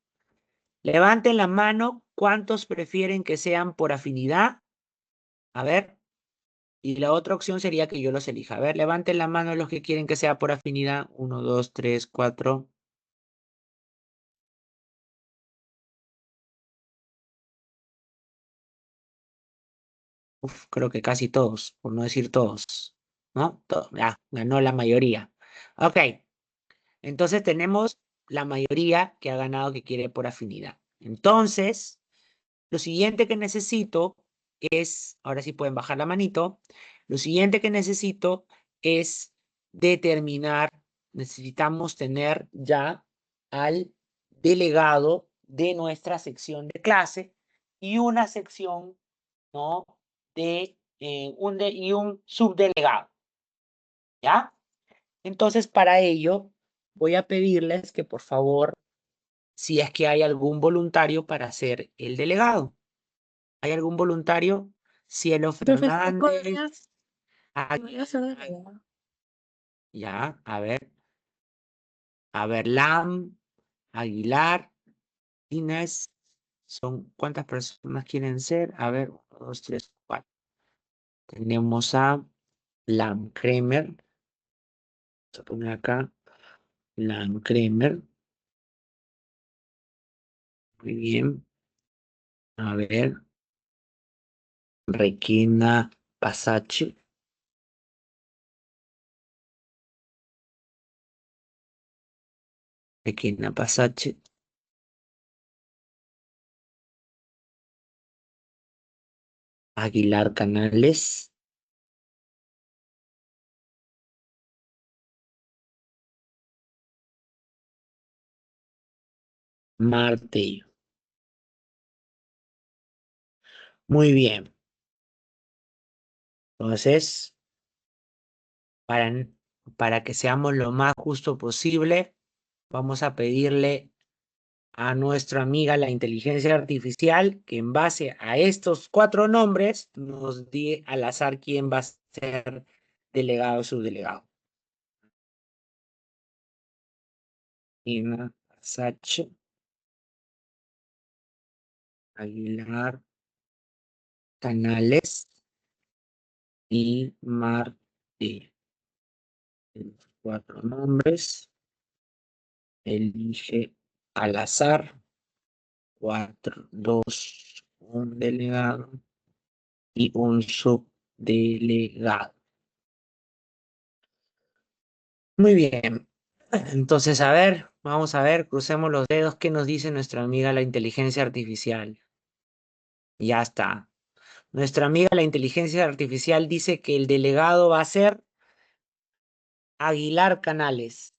A: Levanten la mano, ¿cuántos prefieren que sean por afinidad? A ver. Y la otra opción sería que yo los elija. A ver, levanten la mano los que quieren que sea por afinidad. 1, 2, 3, 4. Uf, creo que casi todos, por no decir todos. ¿No? Ya, ganó la mayoría. Ok, entonces tenemos la mayoría que ha ganado que quiere por afinidad. Entonces, lo siguiente que necesito es, ahora sí pueden bajar la manito, lo siguiente que necesito es determinar, necesitamos tener ya al delegado de nuestra sección de clase y una sección, ¿no? Y un subdelegado, ¿ya? Entonces, para ello, voy a pedirles que por favor, si es que hay algún voluntario para ser el delegado. ¿Hay algún voluntario? Cielo
B: Profesor,
A: Fernández.
B: podría ser delegada.
A: Ya, a ver, Lam, Aguilar, Inés. ¿Cuántas personas quieren ser? A ver, 1, 2, 3, 4. Tenemos a Lam Kremer. Vamos a poner acá Lam Kremer. Muy bien. A ver, Requena Pasache. Requena Pasache. Aguilar Canales. Martello. Muy bien. Entonces, para que seamos lo más justo posible, vamos a pedirle a nuestra amiga la inteligencia artificial que en base a estos 4 nombres nos dé al azar quién va a ser delegado o subdelegado. Ina Sache, Aguilar, Canales y Martí. Los 4 nombres. Elige al azar. 4, 2, un delegado y un subdelegado. Muy bien. Entonces, a ver, vamos a ver, crucemos los dedos. ¿Qué nos dice nuestra amiga la inteligencia artificial? Ya está. Nuestra amiga la inteligencia artificial dice que el delegado va a ser Aguilar Canales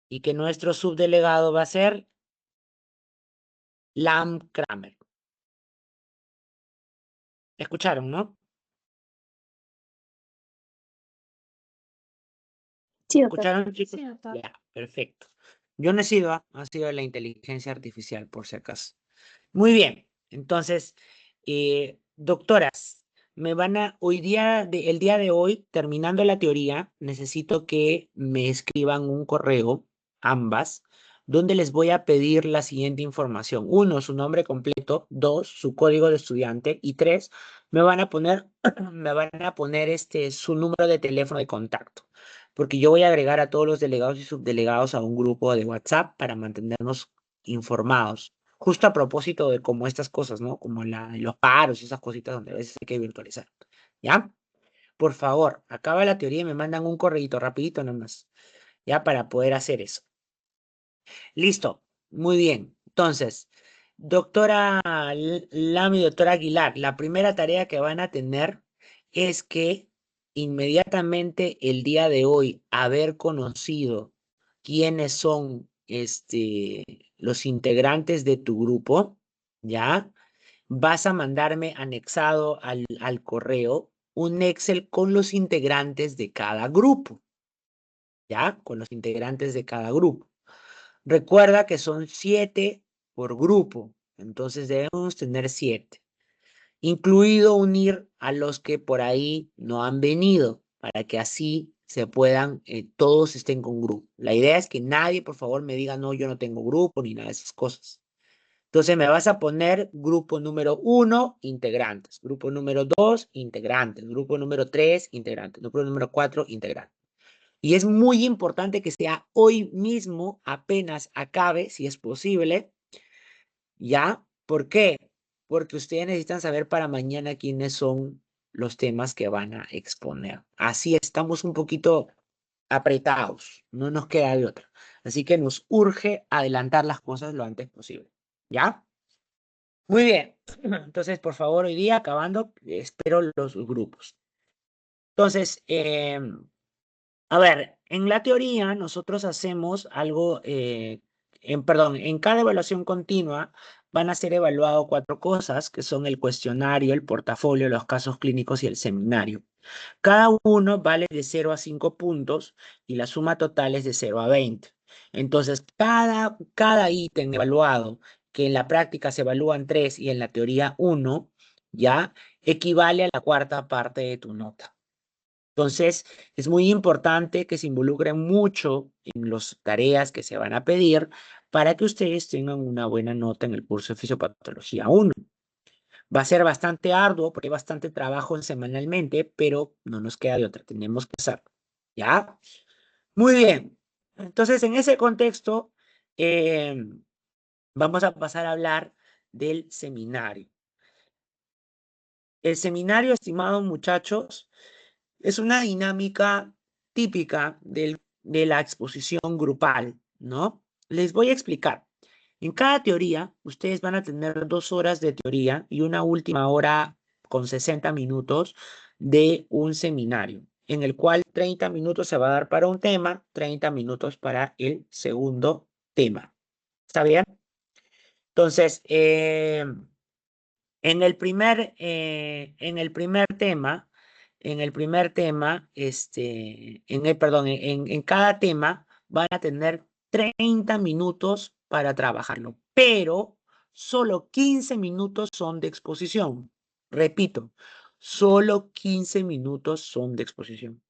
A: y que nuestro subdelegado va a ser Lam Kramer. ¿Escucharon, no?
C: Sí, doctor.
A: ¿Escucharon, chicos?
B: Sí, doctor.
A: Ya, perfecto. Yo no he sido, ha sido la inteligencia artificial, por si acaso. Muy bien, entonces, doctoras, el día de hoy, terminando la teoría, necesito que me escriban un correo, ambas, donde les voy a pedir la siguiente información. 1, su nombre completo. 2, su código de estudiante. Y 3, me van a poner, su número de teléfono de contacto. Porque yo voy a agregar a todos los delegados y subdelegados a un grupo de WhatsApp para mantenernos informados. Justo a propósito de como estas cosas, ¿no? Como los paros y esas cositas donde a veces hay que virtualizar. ¿Ya? Por favor, acaba la teoría y me mandan un correíto rapidito nomás. ¿Ya? Para poder hacer eso. Listo. Muy bien. Entonces, doctora Lami, doctora Aguilar, la primera tarea que van a tener es que inmediatamente el día de hoy, haber conocido quiénes son los integrantes de tu grupo, ¿ya? Vas a mandarme anexado al correo un Excel con los integrantes de cada grupo, ¿ya? Con los integrantes de cada grupo. Recuerda que son 7 por grupo, entonces debemos tener 7, incluido unir a los que por ahí no han venido, para que así se puedan, todos estén con grupo. La idea es que nadie, por favor, me diga, no, yo no tengo grupo, ni nada de esas cosas. Entonces me vas a poner grupo número 1, integrantes. Grupo número 2, integrantes. Grupo número 3, integrantes. Grupo número 4, integrantes. Y es muy importante que sea hoy mismo, apenas acabe, si es posible. ¿Ya? ¿Por qué? Porque ustedes necesitan saber para mañana quiénes son los temas que van a exponer. Así estamos un poquito apretados. No nos queda de otra. Así que nos urge adelantar las cosas lo antes posible. ¿Ya? Muy bien. Entonces, por favor, hoy día, acabando, espero los grupos. Entonces, a ver, en la teoría nosotros hacemos algo, en cada evaluación continua van a ser evaluados 4 cosas, que son el cuestionario, el portafolio, los casos clínicos y el seminario. Cada uno vale de 0 a 5 puntos y la suma total es de 0 a 20. Entonces, cada ítem evaluado, que en la práctica se evalúan 3 y en la teoría 1, ya equivale a la cuarta parte de tu nota. Entonces, es muy importante que se involucren mucho en las tareas que se van a pedir para que ustedes tengan una buena nota en el curso de Fisiopatología 1. Va a ser bastante arduo porque hay bastante trabajo semanalmente, pero no nos queda de otra, tenemos que hacerlo. ¿Ya? Muy bien. Entonces, en ese contexto, vamos a pasar a hablar del seminario. El seminario, estimados muchachos, es una dinámica típica de la exposición grupal, ¿no? Les voy a explicar. En cada teoría, ustedes van a tener 2 horas de teoría y una última hora con 60 minutos de un seminario, en el cual 30 minutos se va a dar para un tema, 30 minutos para el segundo tema. ¿Está bien? Entonces, en cada tema van a tener 30 minutos para trabajarlo, pero solo 15 minutos son de exposición. Repito, solo 15 minutos son de exposición.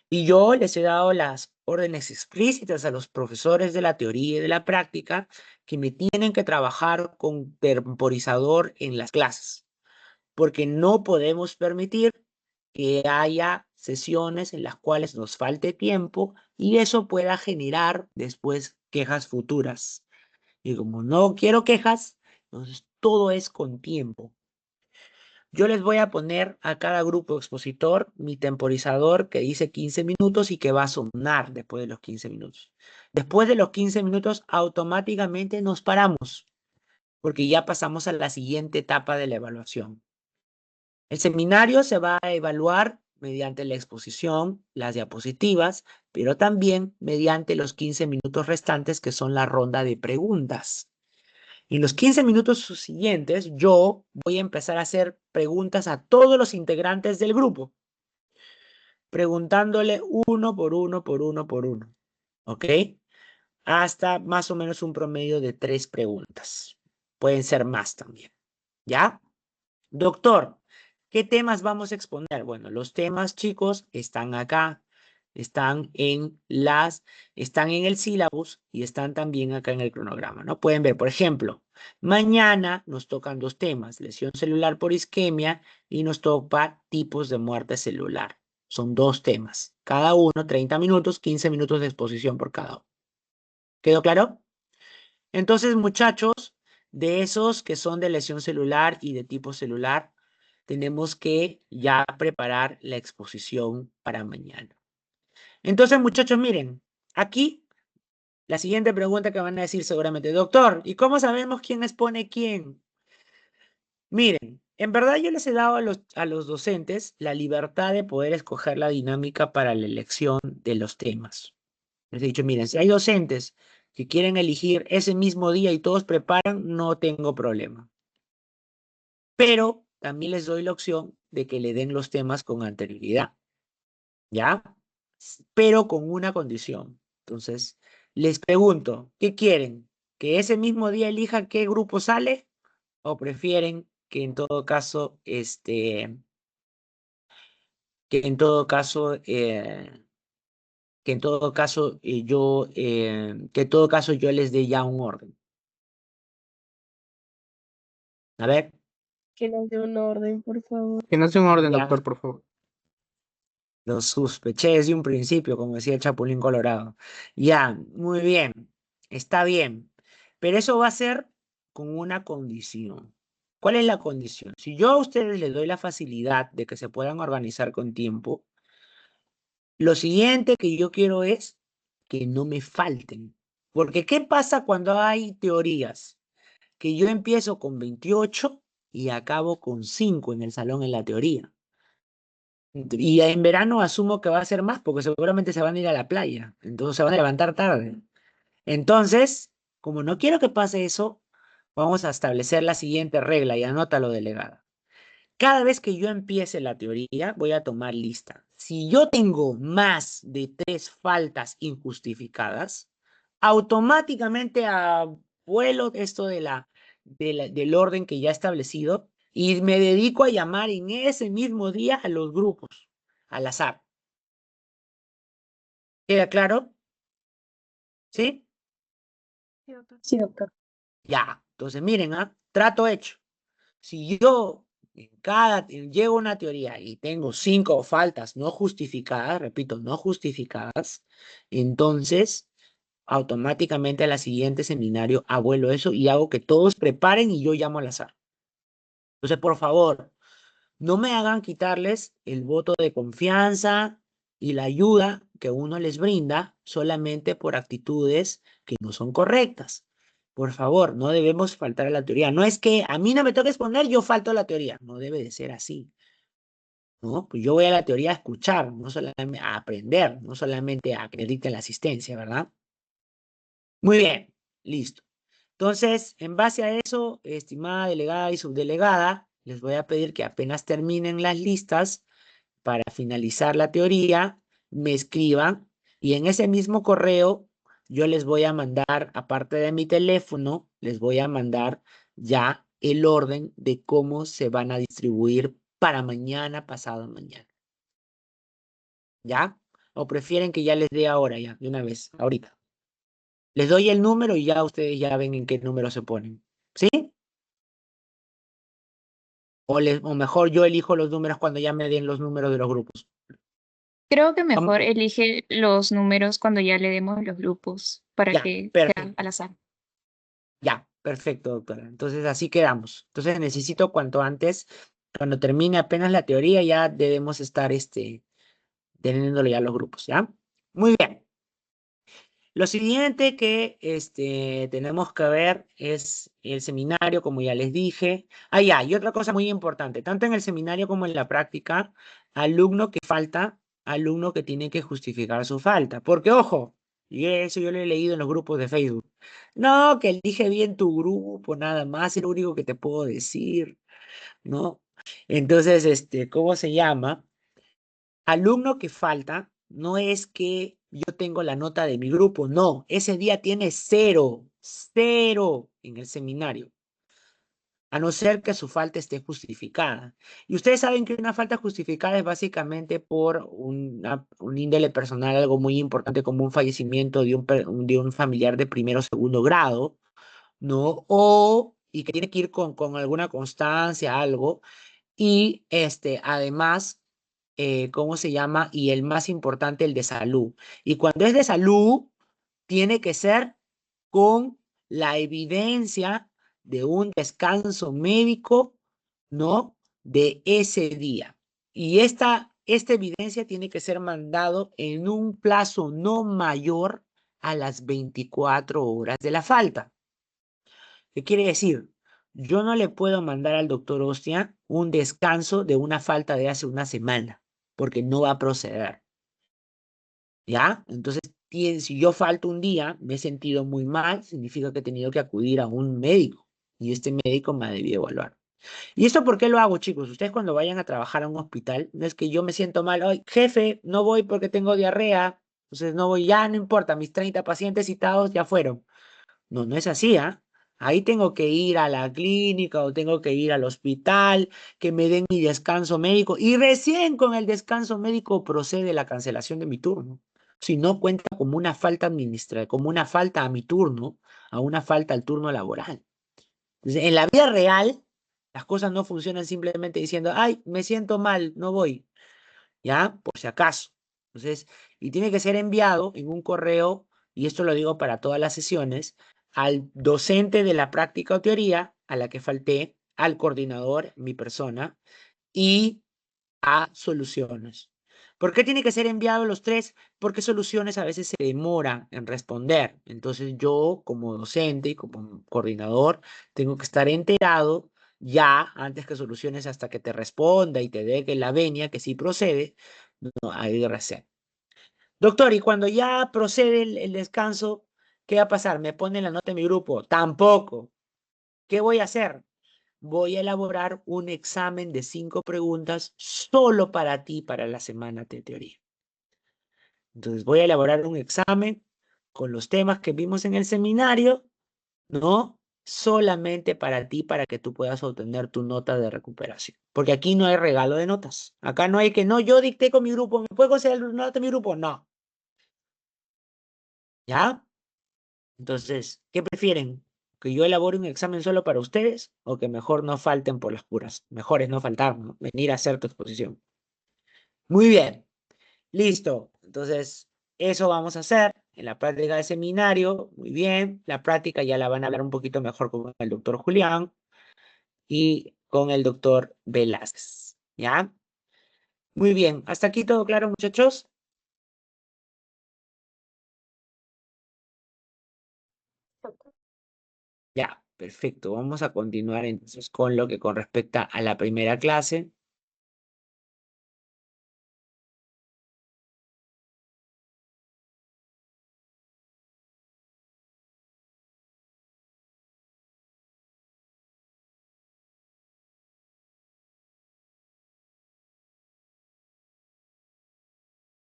A: Y yo les he dado las órdenes explícitas a los profesores de la teoría y de la práctica que me tienen que trabajar con temporizador en las clases, porque no podemos permitir que haya sesiones en las cuales nos falte tiempo y eso pueda generar después quejas futuras. Y como no quiero quejas, entonces todo es con tiempo. Yo les voy a poner a cada grupo expositor mi temporizador que dice 15 minutos y que va a sonar después de los 15 minutos. Después de los 15 minutos automáticamente nos paramos porque ya pasamos a la siguiente etapa de la evaluación. El seminario se va a evaluar mediante la exposición, las diapositivas, pero también mediante los 15 minutos restantes que son la ronda de preguntas. En los 15 minutos siguientes, yo voy a empezar a hacer preguntas a todos los integrantes del grupo, preguntándole uno por uno, por uno, por uno. ¿Ok? hasta más o menos un promedio de 3 preguntas. Pueden ser más también. ¿Ya? Doctor, ¿qué temas vamos a exponer? Bueno, los temas, chicos, están acá. Están en el sílabus y están también acá en el cronograma, ¿no? Pueden ver, por ejemplo, mañana nos tocan 2 temas, lesión celular por isquemia y nos toca tipos de muerte celular. Son 2 temas, cada uno 30 minutos, 15 minutos de exposición por cada uno. ¿Quedó claro? Entonces, muchachos, de esos que son de lesión celular y de tipo celular, tenemos que ya preparar la exposición para mañana. Entonces, muchachos, miren, aquí la siguiente pregunta que van a decir seguramente, doctor, ¿y cómo sabemos quién expone quién? Miren, en verdad yo les he dado a los docentes la libertad de poder escoger la dinámica para la elección de los temas. Les he dicho, miren, si hay docentes que quieren elegir ese mismo día y todos preparan, no tengo problema. Pero también les doy la opción de que le den los temas con anterioridad, ¿ya? Pero con una condición. Entonces, les pregunto, ¿qué quieren? ¿Que ese mismo día elijan qué grupo sale? ¿O prefieren que en todo caso, que en todo caso, que en todo caso que en todo caso yo les dé ya un orden? A ver,
D: Que nos dé un orden, por favor.
E: Que no sea un orden,
A: ya.
E: doctor, por favor.
A: Lo sospeché desde un principio, como decía el Chapulín Colorado. Ya, muy bien, está bien. Pero eso va a ser con una condición. ¿Cuál es la condición? Si yo a ustedes les doy la facilidad de que se puedan organizar con tiempo, lo siguiente que yo quiero es que no me falten. Porque ¿qué pasa cuando hay teorías? Que yo empiezo con 28 y acabo con 5 en el salón en la teoría. Y en verano asumo que va a ser más porque seguramente se van a ir a la playa. Entonces se van a levantar tarde. Entonces, como no quiero que pase eso, vamos a establecer la siguiente regla y anótalo, delegada. Cada vez que yo empiece la teoría, voy a tomar lista. Si yo tengo más de 3 faltas injustificadas, automáticamente abuelo esto del orden que ya he establecido y me dedico a llamar en ese mismo día a los grupos, al azar. ¿Queda claro? ¿Sí?
C: Sí, doctor.
A: Ya. Entonces, miren, trato hecho. Si yo llego a una teoría y tengo 5 faltas no justificadas, repito, no justificadas, entonces automáticamente a la siguiente seminario abuelo eso y hago que todos preparen y yo llamo al azar. Entonces, por favor, no me hagan quitarles el voto de confianza y la ayuda que uno les brinda solamente por actitudes que no son correctas. Por favor, no debemos faltar a la teoría. No es que a mí no me toque exponer, yo falto a la teoría. No debe de ser así. ¿No? Pues yo voy a la teoría a escuchar, no solamente a aprender, no solamente a que dicten la asistencia, ¿verdad? Muy bien, listo. Entonces, en base a eso, estimada delegada y subdelegada, les voy a pedir que apenas terminen las listas para finalizar la teoría, me escriban y en ese mismo correo yo les voy a mandar, aparte de mi teléfono, les voy a mandar ya el orden de cómo se van a distribuir para mañana, pasado mañana. ¿Ya? ¿O prefieren que ya les dé ahora ya, de una vez, ahorita? Les doy el número y ya ustedes ya ven en qué número se ponen. ¿Sí? O mejor yo elijo los números cuando ya me den los números de los grupos.
B: Creo que
A: Vamos-
B: mejor elige los números cuando ya le demos los grupos para
A: Ya,
B: que sea
A: perfecto.
B: al azar.
A: Ya, perfecto, doctora. Entonces así quedamos. Entonces necesito cuanto antes, cuando termine apenas la teoría, ya debemos estar teniéndolo ya los grupos, ¿ya? Muy bien. Lo siguiente que tenemos que ver es el seminario, como ya les dije. Ah, ya, y otra cosa muy importante, tanto en el seminario como en la práctica, alumno que falta, alumno que tiene que justificar su falta. Porque, ojo, y eso yo lo he leído en los grupos de Facebook. No, que elige bien tu grupo, nada más, es lo único que te puedo decir, ¿no? Entonces, ¿cómo se llama? Alumno que falta no es que yo tengo la nota de mi grupo. No, ese día tiene 0, 0 en el seminario. A no ser que su falta esté justificada. Y ustedes saben que una falta justificada es básicamente por un índole personal, algo muy importante como un fallecimiento de un familiar de primero o segundo grado, ¿no? Y que tiene que ir con alguna constancia, algo. Y además, ¿cómo se llama? Y el más importante, el de salud. Y cuando es de salud, tiene que ser con la evidencia de un descanso médico, ¿no? De ese día. Y esta evidencia tiene que ser mandado en un plazo no mayor a las 24 horas de la falta. ¿Qué quiere decir? Yo no le puedo mandar al doctor Ostia un descanso de una falta de hace una semana, porque no va a proceder. ¿Ya? Entonces, si yo falto un día, me he sentido muy mal, significa que he tenido que acudir a un médico y este médico me ha debido evaluar. ¿Y esto por qué lo hago, chicos? Ustedes cuando vayan a trabajar a un hospital, no es que yo me siento mal, hoy, jefe, no voy porque tengo diarrea, entonces no voy, ya no importa, mis 30 pacientes citados ya fueron. No, no es así, ¿ah? Ahí tengo que ir a la clínica o tengo que ir al hospital, que me den mi descanso médico y recién con el descanso médico procede la cancelación de mi turno. Si no cuenta como una falta administrativa, como una falta a mi turno, a una falta al turno laboral. Entonces, en la vida real, las cosas no funcionan simplemente diciendo, ay, me siento mal, no voy. ¿Ya? Por si acaso. Entonces, y tiene que ser enviado en un correo, y esto lo digo para todas las sesiones, al docente de la práctica o teoría a la que falté, al coordinador, mi persona, y a soluciones. ¿Por qué tiene que ser enviado los tres? Porque soluciones a veces se demoran en responder. Entonces yo, como docente y como coordinador, tengo que estar enterado ya antes que soluciones hasta que te responda y te dé que la venia, que sí procede, no, hay que hacer. Doctor, y cuando ya procede el descanso, ¿qué va a pasar? ¿Me pone la nota en mi grupo? Tampoco. ¿Qué voy a hacer? Voy a elaborar un examen de 5 preguntas solo para ti para la semana de teoría. Entonces voy a elaborar un examen con los temas que vimos en el seminario, ¿no? Solamente para ti, para que tú puedas obtener tu nota de recuperación. Porque aquí no hay regalo de notas. Acá no hay que, no, yo dicté con mi grupo, ¿me puedo conseguir la nota de mi grupo? No. ¿Ya? Entonces, ¿qué prefieren? ¿Que yo elabore un examen solo para ustedes o que mejor no falten por las puras? Mejor es no faltar, ¿no? Venir a hacer tu exposición. Muy bien, listo. Entonces, eso vamos a hacer en la práctica de seminario. Muy bien, la práctica ya la van a hablar un poquito mejor con el doctor Julián y con el doctor Velázquez. ¿Ya? Muy bien, ¿hasta aquí todo claro, muchachos? Ya, perfecto. Vamos a continuar entonces con lo que con respecto a la primera clase.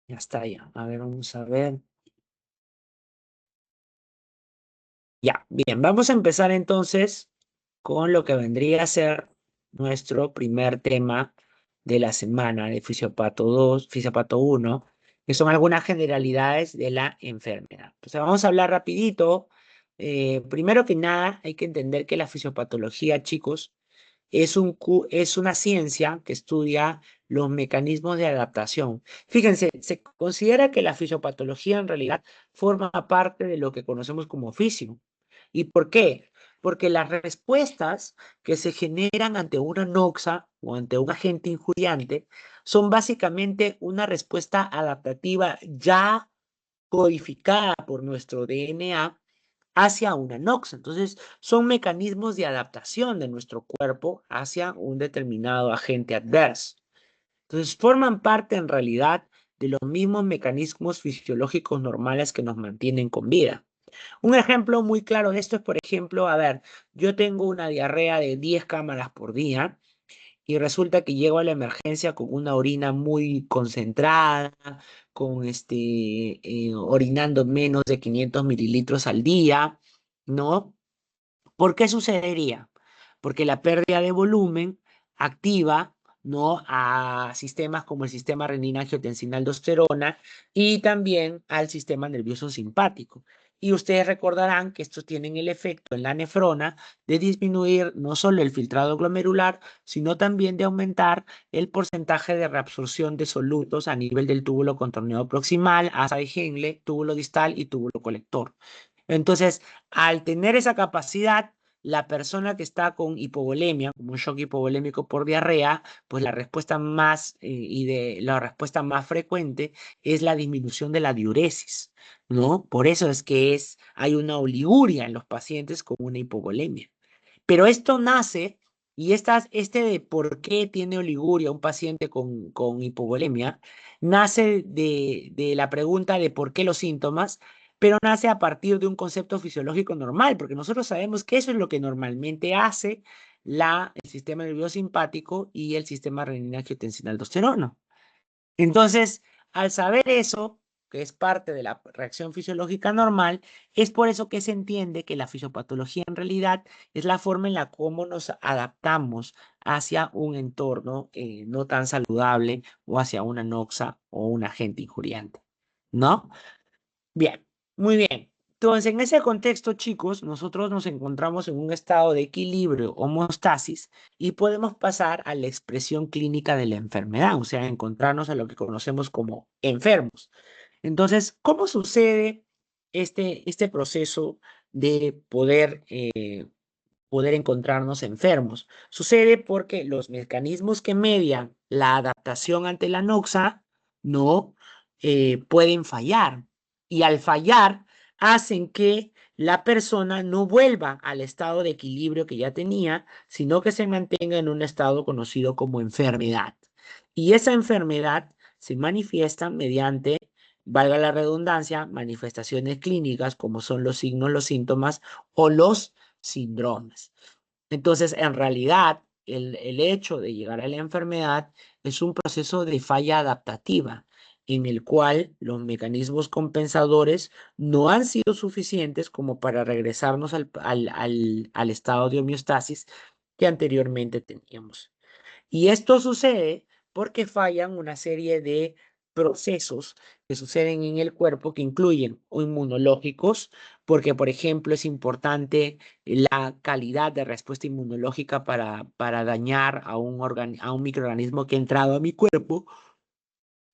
A: Ya está, ya. A ver, vamos a ver. Ya, bien, vamos a empezar entonces con lo que vendría a ser nuestro primer tema de la semana de Fisiopato 2, Fisiopato 1, que son algunas generalidades de la enfermedad. Entonces vamos a hablar rapidito. Primero que nada, hay que entender que la fisiopatología, chicos, es una ciencia que estudia los mecanismos de adaptación. Fíjense, se considera que la fisiopatología en realidad forma parte de lo que conocemos como fisio. ¿Y por qué? Porque las respuestas que se generan ante una noxa o ante un agente injuriante son básicamente una respuesta adaptativa ya codificada por nuestro DNA hacia una noxa. Entonces, son mecanismos de adaptación de nuestro cuerpo hacia un determinado agente adverso. Entonces, forman parte en realidad de los mismos mecanismos fisiológicos normales que nos mantienen con vida. Un ejemplo muy claro de esto es, por ejemplo, a ver, yo tengo una diarrea de 10 cámaras por día y resulta que llego a la emergencia con una orina muy concentrada, con orinando menos de 500 mililitros al día, ¿no? ¿Por qué sucedería? Porque la pérdida de volumen activa, ¿no?, a sistemas como el sistema renina-angiotensina-aldosterona y también al sistema nervioso simpático. Y ustedes recordarán que estos tienen el efecto en la nefrona de disminuir no solo el filtrado glomerular, sino también de aumentar el porcentaje de reabsorción de solutos a nivel del túbulo contorneado proximal, asa de Henle, túbulo distal y túbulo colector. Entonces, al tener esa capacidad, la persona que está con hipovolemia, como un shock hipovolémico por diarrea, pues la respuesta más la respuesta más frecuente es la disminución de la diuresis, ¿no? Por eso es que hay una oliguria en los pacientes con una hipovolemia. Pero esto nace, y este de por qué tiene oliguria un paciente con hipovolemia, nace de la pregunta de por qué los síntomas, pero nace a partir de un concepto fisiológico normal, porque nosotros sabemos que eso es lo que normalmente hace el sistema nervioso simpático y el sistema renina-angiotensina-aldosterona. Entonces, al saber eso, que es parte de la reacción fisiológica normal, es por eso que se entiende que la fisiopatología en realidad es la forma en la cómo nos adaptamos hacia un entorno no tan saludable o hacia una noxa o un agente injuriante, ¿no? Bien, muy bien. Entonces, en ese contexto, chicos, nosotros nos encontramos en un estado de equilibrio, homeostasis, y podemos pasar a la expresión clínica de la enfermedad, o sea, encontrarnos a lo que conocemos como enfermos. Entonces, ¿cómo sucede este proceso de poder encontrarnos enfermos? Sucede porque los mecanismos que median la adaptación ante la noxa no pueden fallar. Y al fallar, hacen que la persona no vuelva al estado de equilibrio que ya tenía, sino que se mantenga en un estado conocido como enfermedad. Y esa enfermedad se manifiesta mediante, valga la redundancia, manifestaciones clínicas como son los signos, los síntomas o los síndromes. Entonces, en realidad, el hecho de llegar a la enfermedad es un proceso de falla adaptativa en el cual los mecanismos compensadores no han sido suficientes como para regresarnos al estado de homeostasis que anteriormente teníamos. Y esto sucede porque fallan una serie de procesos que suceden en el cuerpo que incluyen inmunológicos, porque, por ejemplo, es importante la calidad de respuesta inmunológica para dañar a un microorganismo que ha entrado a mi cuerpo.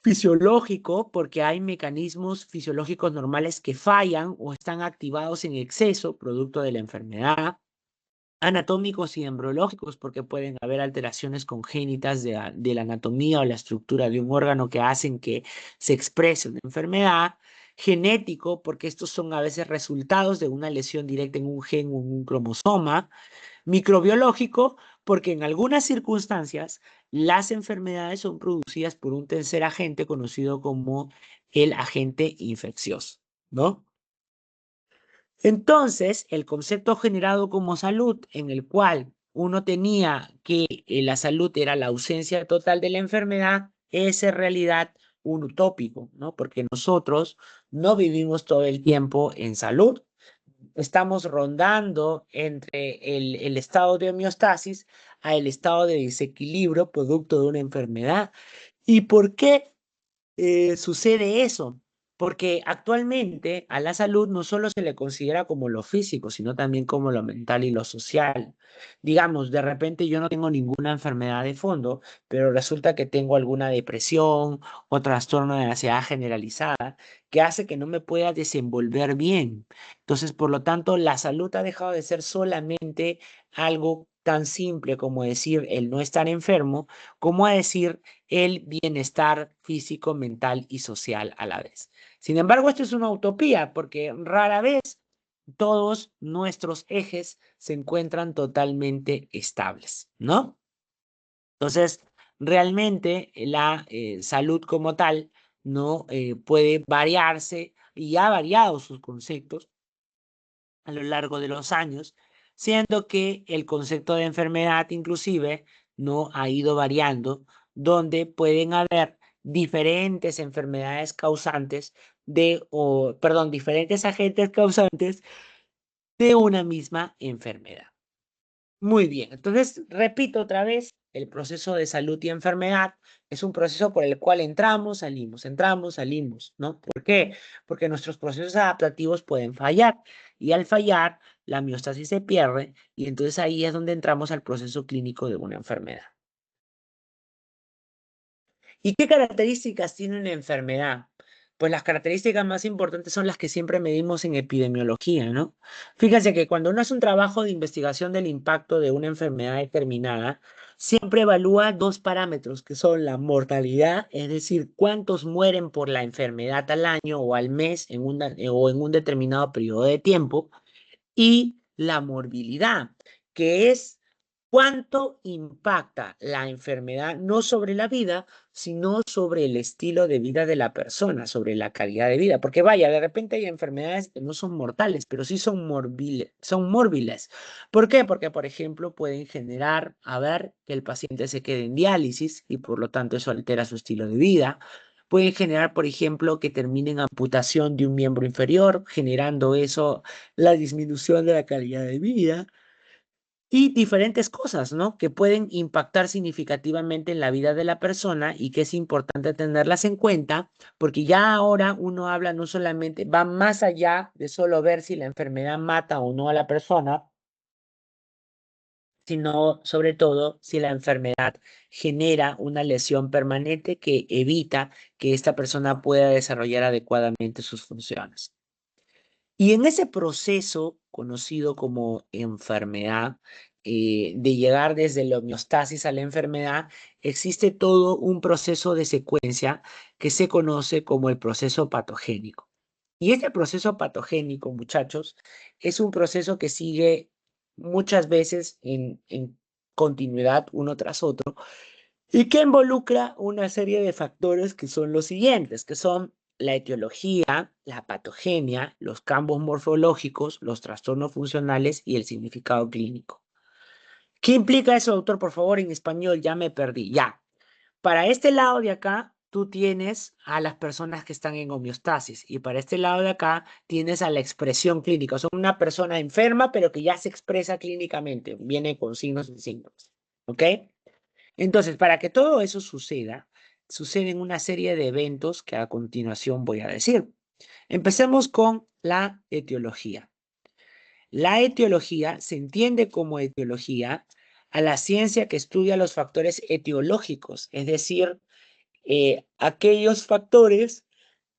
A: Fisiológico, porque hay mecanismos fisiológicos normales que fallan o están activados en exceso, producto de la enfermedad. Anatómicos y embriológicos, porque pueden haber alteraciones congénitas de la anatomía o la estructura de un órgano que hacen que se exprese una enfermedad. Genético, porque estos son a veces resultados de una lesión directa en un gen o en un cromosoma. Microbiológico, porque en algunas circunstancias las enfermedades son producidas por un tercer agente conocido como el agente infeccioso, ¿no? Entonces, el concepto generado como salud, en el cual uno tenía que la salud era la ausencia total de la enfermedad, es en realidad un utópico, ¿no? Porque nosotros no vivimos todo el tiempo en salud. Estamos rondando entre el estado de homeostasis a el estado de desequilibrio producto de una enfermedad. ¿Y por qué sucede eso? Porque actualmente a la salud no solo se le considera como lo físico, sino también como lo mental y lo social. Digamos, de repente yo no tengo ninguna enfermedad de fondo, pero resulta que tengo alguna depresión o trastorno de ansiedad generalizada que hace que no me pueda desenvolver bien. Entonces, por lo tanto, la salud ha dejado de ser solamente algo tan simple como decir el no estar enfermo, como a decir el bienestar físico, mental y social a la vez. Sin embargo, esto es una utopía porque rara vez todos nuestros ejes se encuentran totalmente estables, ¿no? Entonces, realmente la salud como tal no puede variarse y ha variado sus conceptos a lo largo de los años, siendo que el concepto de enfermedad inclusive no ha ido variando, donde pueden haber diferentes enfermedades causantes diferentes agentes causantes de una misma enfermedad. Muy bien, entonces repito otra vez, el proceso de salud y enfermedad es un proceso por el cual entramos, salimos, ¿no? ¿Por qué? Porque nuestros procesos adaptativos pueden fallar y al fallar la homeostasis se pierde y entonces ahí es donde entramos al proceso clínico de una enfermedad. ¿Y qué características tiene una enfermedad? Pues las características más importantes son las que siempre medimos en epidemiología, ¿no? Fíjense que cuando uno hace un trabajo de investigación del impacto de una enfermedad determinada, siempre evalúa dos parámetros, que son la mortalidad, es decir, cuántos mueren por la enfermedad al año o al mes o en un determinado periodo de tiempo, y la morbilidad, que es cuánto impacta la enfermedad no sobre la vida, sino sobre el estilo de vida de la persona, sobre la calidad de vida. Porque vaya, de repente hay enfermedades que no son mortales, pero sí son mórbiles. ¿Por qué? Porque, por ejemplo, pueden generar, que el paciente se quede en diálisis y por lo tanto eso altera su estilo de vida. Pueden generar, por ejemplo, que termine en amputación de un miembro inferior, generando eso la disminución de la calidad de vida. Y diferentes cosas, ¿no? Que pueden impactar significativamente en la vida de la persona y que es importante tenerlas en cuenta, porque ya ahora uno habla no solamente, va más allá de solo ver si la enfermedad mata o no a la persona, sino sobre todo si la enfermedad genera una lesión permanente que evita que esta persona pueda desarrollar adecuadamente sus funciones. Y en ese proceso conocido como enfermedad, de llegar desde la homeostasis a la enfermedad, existe todo un proceso de secuencia que se conoce como el proceso patogénico. Y este proceso patogénico, muchachos, es un proceso que sigue muchas veces en continuidad uno tras otro y que involucra una serie de factores que son los siguientes, que son la etiología, la patogenia, los cambios morfológicos, los trastornos funcionales y el significado clínico. ¿Qué implica eso, doctor? Por favor, en español, ya me perdí. Ya. Para este lado de acá, tú tienes a las personas que están en homeostasis y para este lado de acá tienes a la expresión clínica. Son una persona enferma, pero que ya se expresa clínicamente, viene con signos y síntomas. ¿Ok? Entonces, para que todo eso suceda, suceden una serie de eventos que a continuación voy a decir. Empecemos con la etiología. La etiología se entiende como etiología a la ciencia que estudia los factores etiológicos, es decir, aquellos factores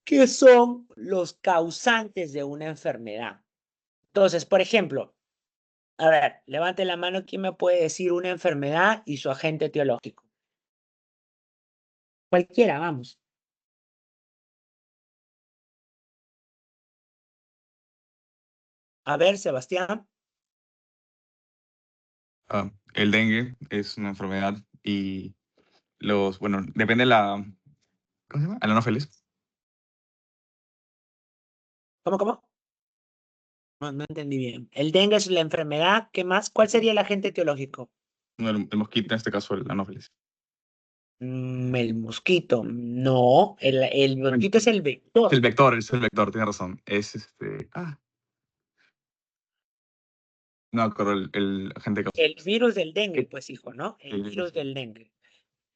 A: que son los causantes de una enfermedad. Entonces, por ejemplo, a ver, levante la mano, ¿quién me puede decir una enfermedad y su agente etiológico? Cualquiera, vamos. A ver, Sebastián.
E: El dengue es una enfermedad y depende ¿cómo se llama? El anófeles.
A: ¿Cómo? No entendí bien. El dengue es la enfermedad. ¿Qué más? ¿Cuál sería el agente etiológico?
E: No, el mosquito, en este caso el anófeles.
A: El mosquito. No, el mosquito es el vector.
E: Es el vector, tiene razón. No me acuerdo el agente
A: El virus del dengue, pues, hijo, ¿no? El virus del dengue.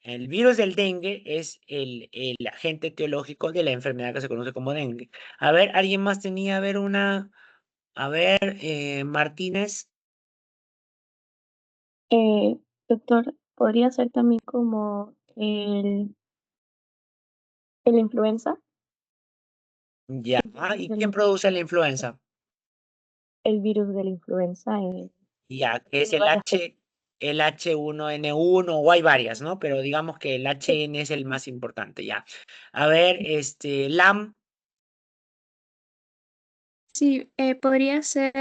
A: El virus del dengue es el agente etiológico de la enfermedad que se conoce como dengue. A ver, ¿alguien más tenía, a ver, Martínez?
C: Doctor, ¿podría ser también como el influenza?
A: Ya. ¿Y quién produce la influenza?
C: El virus de la influenza.
A: Ya, que es
C: Tiene varias
A: el H1N1, o hay varias, ¿no? Pero digamos que el HN es el más importante, ya. A ver, LAM,
B: Sí, podría ser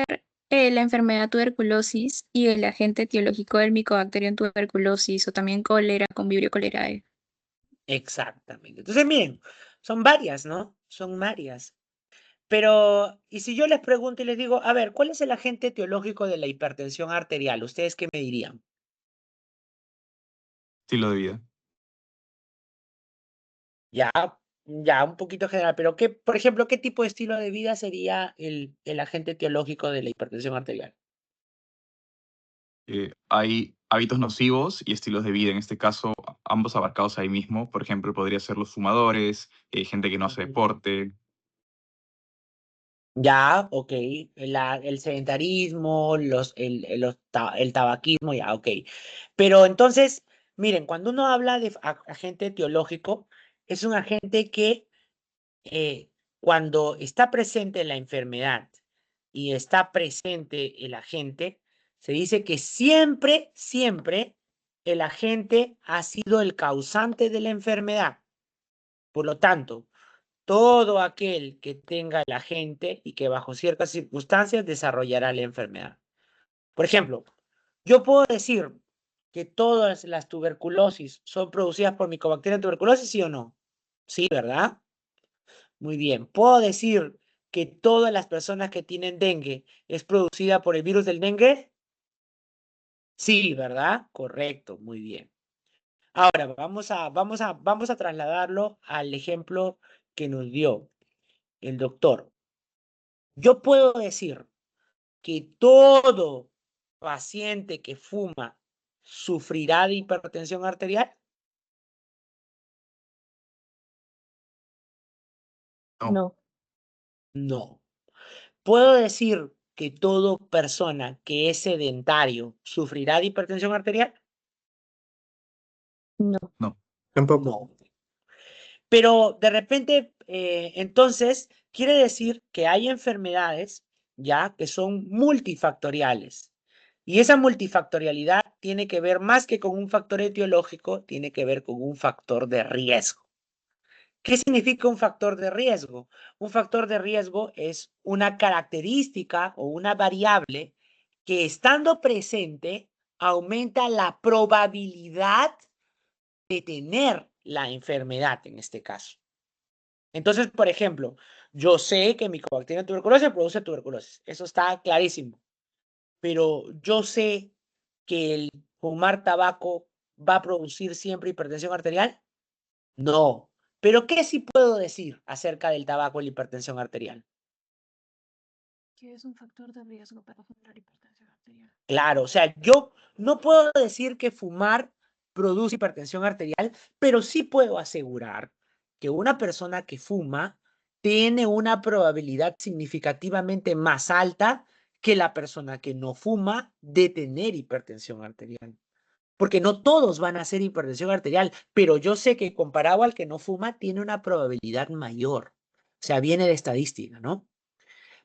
B: la enfermedad tuberculosis y el agente etiológico del Mycobacterium tuberculosis o también cólera con Vibrio cholerae.
A: exactamente. Entonces, miren, son varias, ¿no? Son varias. Pero, ¿y si yo les pregunto y les digo, a ver, ¿cuál es el agente etiológico de la hipertensión arterial? ¿Ustedes qué me dirían?
E: estilo de vida.
A: Ya, ya, un poquito general, pero ¿qué, por ejemplo, qué tipo de estilo de vida sería el agente etiológico de la hipertensión arterial?
E: Hay hábitos nocivos y estilos de vida, en este caso, ambos abarcados ahí mismo. Por ejemplo, podría ser los fumadores, gente que no hace
A: Ujú.
E: deporte.
A: Ya, ok, el sedentarismo, el tabaquismo, ya, ok. Pero entonces, miren, cuando uno habla de agente etiológico, es un agente que cuando está presente la enfermedad y está presente el agente, se dice que siempre, siempre el agente ha sido el causante de la enfermedad. Por lo tanto, todo aquel que tenga el agente y que bajo ciertas circunstancias desarrollará la enfermedad. Por ejemplo, yo puedo decir que todas las tuberculosis son producidas por Mycobacterium tuberculosis, ¿sí o no? Sí, ¿verdad? Muy bien. ¿Puedo decir que todas las personas que tienen dengue es producida por el virus del dengue? Sí, ¿verdad? Correcto, muy bien. Ahora vamos a trasladarlo al ejemplo que nos dio el doctor. Yo puedo decir que todo paciente que fuma sufrirá de hipertensión arterial.
E: No,
B: No,
A: No. ¿Puedo decir que toda persona que es sedentario sufrirá de hipertensión arterial?
B: no,
E: no,
F: Tampoco.
A: No. Pero de repente, entonces, quiere decir que hay enfermedades ya que son multifactoriales. Y esa multifactorialidad tiene que ver más que con un factor etiológico, tiene que ver con un factor de riesgo. ¿Qué significa un factor de riesgo? Un factor de riesgo es una característica o una variable que estando presente aumenta la probabilidad de tener la enfermedad en este caso. Entonces, por ejemplo, yo sé que Mycobacterium tuberculosis produce tuberculosis. Eso está clarísimo. Pero yo sé que el fumar tabaco va a producir siempre hipertensión arterial. No. Pero ¿qué sí puedo decir acerca del tabaco y la hipertensión arterial?
B: que es un factor de riesgo para generar hipertensión arterial.
A: Claro, o sea, yo no puedo decir que fumar produce hipertensión arterial, pero sí puedo asegurar que una persona que fuma tiene una probabilidad significativamente más alta que la persona que no fuma de tener hipertensión arterial. Porque no todos van a hacer hipertensión arterial, pero yo sé que comparado al que no fuma, tiene una probabilidad mayor. O sea, viene de estadística, ¿no?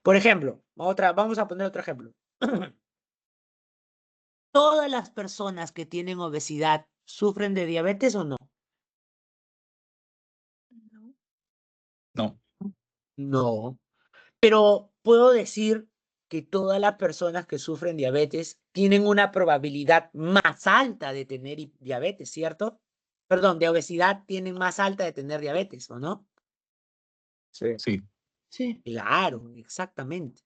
A: Por ejemplo, vamos a poner otro ejemplo. ¿Todas las personas que tienen obesidad sufren de diabetes o no?
B: No,
E: no,
A: No. Pero puedo decir que todas las personas que sufren diabetes tienen una probabilidad más alta de tener diabetes, ¿cierto? Perdón, de obesidad tienen más alta de tener diabetes, ¿o no?
F: Sí.
E: sí.
D: Sí.
A: Claro, exactamente.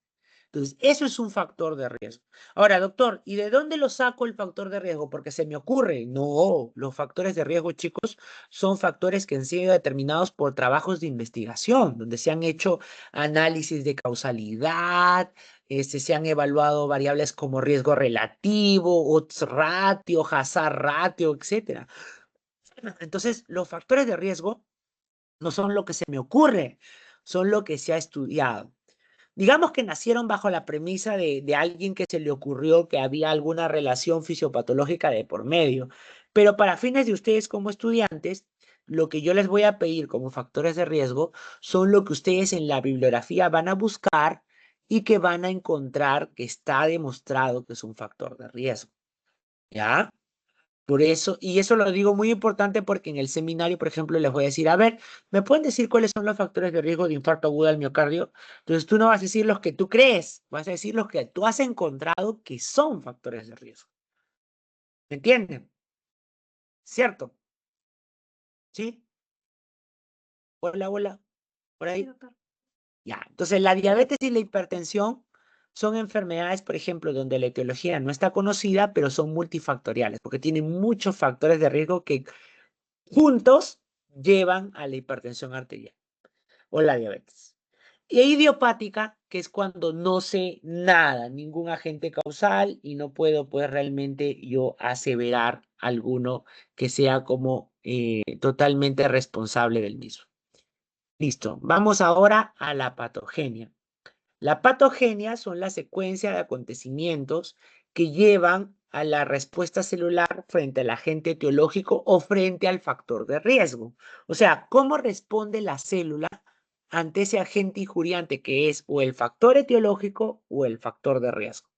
A: Entonces, eso es un factor de riesgo. Ahora, doctor, ¿y de dónde lo saco el factor de riesgo? Porque se me ocurre. No, los factores de riesgo, chicos, son factores que han sido determinados por trabajos de investigación, donde se han hecho análisis de causalidad, se han evaluado variables como riesgo relativo, odds ratio, hazard ratio, etcétera. Entonces, los factores de riesgo no son lo que se me ocurre, son lo que se ha estudiado. Digamos que nacieron bajo la premisa de alguien que se le ocurrió que había alguna relación fisiopatológica de por medio. Pero para fines de ustedes como estudiantes, lo que yo les voy a pedir como factores de riesgo son lo que ustedes en la bibliografía van a buscar y que van a encontrar que está demostrado que es un factor de riesgo. ¿Ya? Por eso, y eso lo digo muy importante porque en el seminario, por ejemplo, les voy a decir, a ver, ¿me pueden decir cuáles son los factores de riesgo de infarto agudo al miocardio? Entonces tú no vas a decir los que tú crees, vas a decir los que tú has encontrado que son factores de riesgo. ¿Me entienden? ¿Cierto? ¿Sí? Hola, hola, por
B: sí,
A: ahí.
B: doctor.
A: Ya, entonces la diabetes y la hipertensión son enfermedades, por ejemplo, donde la etiología no está conocida, pero son multifactoriales, porque tienen muchos factores de riesgo que juntos llevan a la hipertensión arterial o la diabetes. Y idiopática, que es cuando no sé nada, ningún agente causal y no puedo pues realmente yo aseverar alguno que sea como totalmente responsable del mismo. Listo, vamos ahora a la patogenia. La patogenia son la secuencia de acontecimientos que llevan a la respuesta celular frente al agente etiológico o frente al factor de riesgo. O sea, cómo responde la célula ante ese agente injuriante que es o el factor etiológico o el factor de riesgo.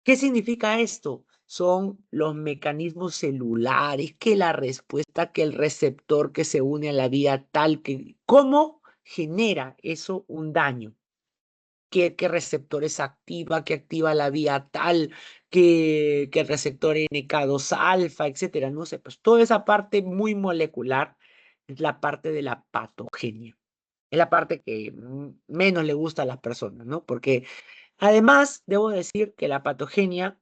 A: ¿Qué significa esto? Son los mecanismos celulares, que la respuesta, que el receptor que se une a la vía tal, que cómo genera eso un daño. ¿Qué receptores activa, que activa la vía tal, que el receptor NK2 alfa, etcétera? No sé, pues toda esa parte muy molecular es la parte de la patogenia. Es la parte que menos le gusta a las personas, ¿no? Porque además, debo decir que la patogenia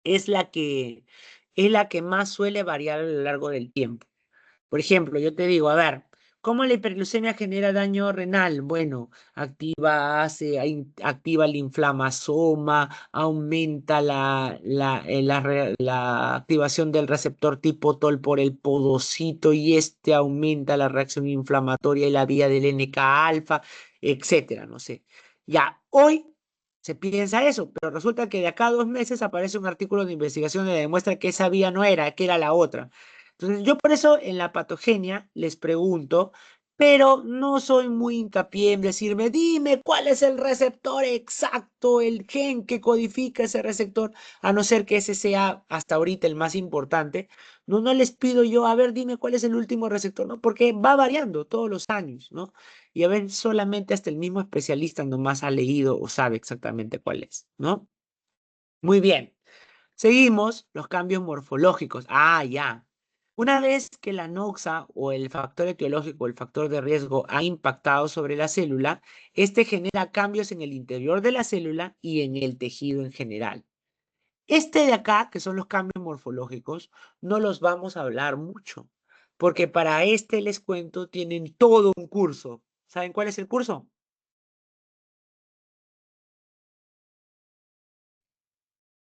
A: es la que más suele variar a lo largo del tiempo. Por ejemplo, yo te digo, a ver, ¿cómo la hiperglucemia genera daño renal? Bueno, activa el inflamasoma, aumenta la activación del receptor tipo TOL por el podocito y este aumenta la reacción inflamatoria y la vía del NK-alfa, etcétera, no sé. Ya, hoy se piensa eso, pero resulta que de acá a 2 meses aparece un artículo de investigación que demuestra que esa vía no era, que era la otra. Entonces, yo por eso en la patogenia les pregunto, pero no soy muy hincapié en decirme, dime cuál es el receptor exacto, el gen que codifica ese receptor, a no ser que ese sea hasta ahorita el más importante. No, no les pido yo, a ver, dime cuál es el último receptor, ¿no? Porque va variando todos los años, ¿no? Y a ver, solamente hasta el mismo especialista nomás ha leído o sabe exactamente cuál es, ¿no? Muy bien. Seguimos los cambios morfológicos. Ah, ya. Una vez que la noxa o el factor etiológico, el factor de riesgo, ha impactado sobre la célula, este genera cambios en el interior de la célula y en el tejido en general. Este de acá, que son los cambios morfológicos, no los vamos a hablar mucho, porque para este les cuento, tienen todo un curso. ¿Saben cuál es el curso?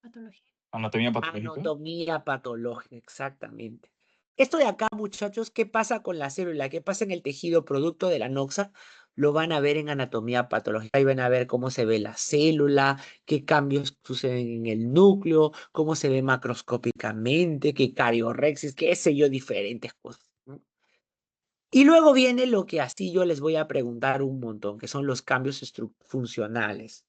B: Patología.
E: Anatomía patológica.
A: Anatomía patológica, exactamente. Esto de acá, muchachos, ¿qué pasa con la célula? ¿Qué pasa en el tejido producto de la noxa? Lo van a ver en anatomía patológica. Ahí van a ver cómo se ve la célula, qué cambios suceden en el núcleo, cómo se ve macroscópicamente, qué cariorrexis, qué sé yo, diferentes cosas, ¿no? Y luego viene lo que así yo les voy a preguntar un montón, que son los cambios funcionales.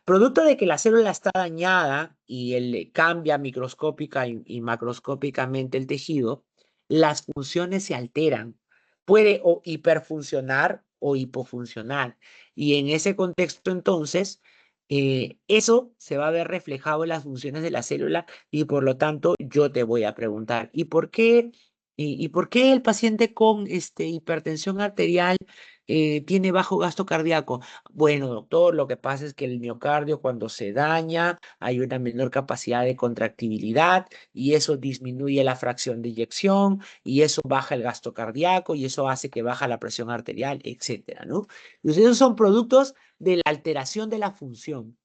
A: Producto de que la célula está dañada y él cambia microscópica y macroscópicamente el tejido, las funciones se alteran. Puede o hiperfuncionar o hipofuncionar. Y en ese contexto, entonces, eso se va a ver reflejado en las funciones de la célula y por lo tanto yo te voy a preguntar, ¿y por qué, y por qué el paciente con hipertensión arterial tiene bajo gasto cardíaco? Bueno, doctor, lo que pasa es que el miocardio cuando se daña hay una menor capacidad de contractibilidad y eso disminuye la fracción de eyección y eso baja el gasto cardíaco y eso hace que baja la presión arterial, etcétera, ¿no? Entonces, esos son productos de la alteración de la función.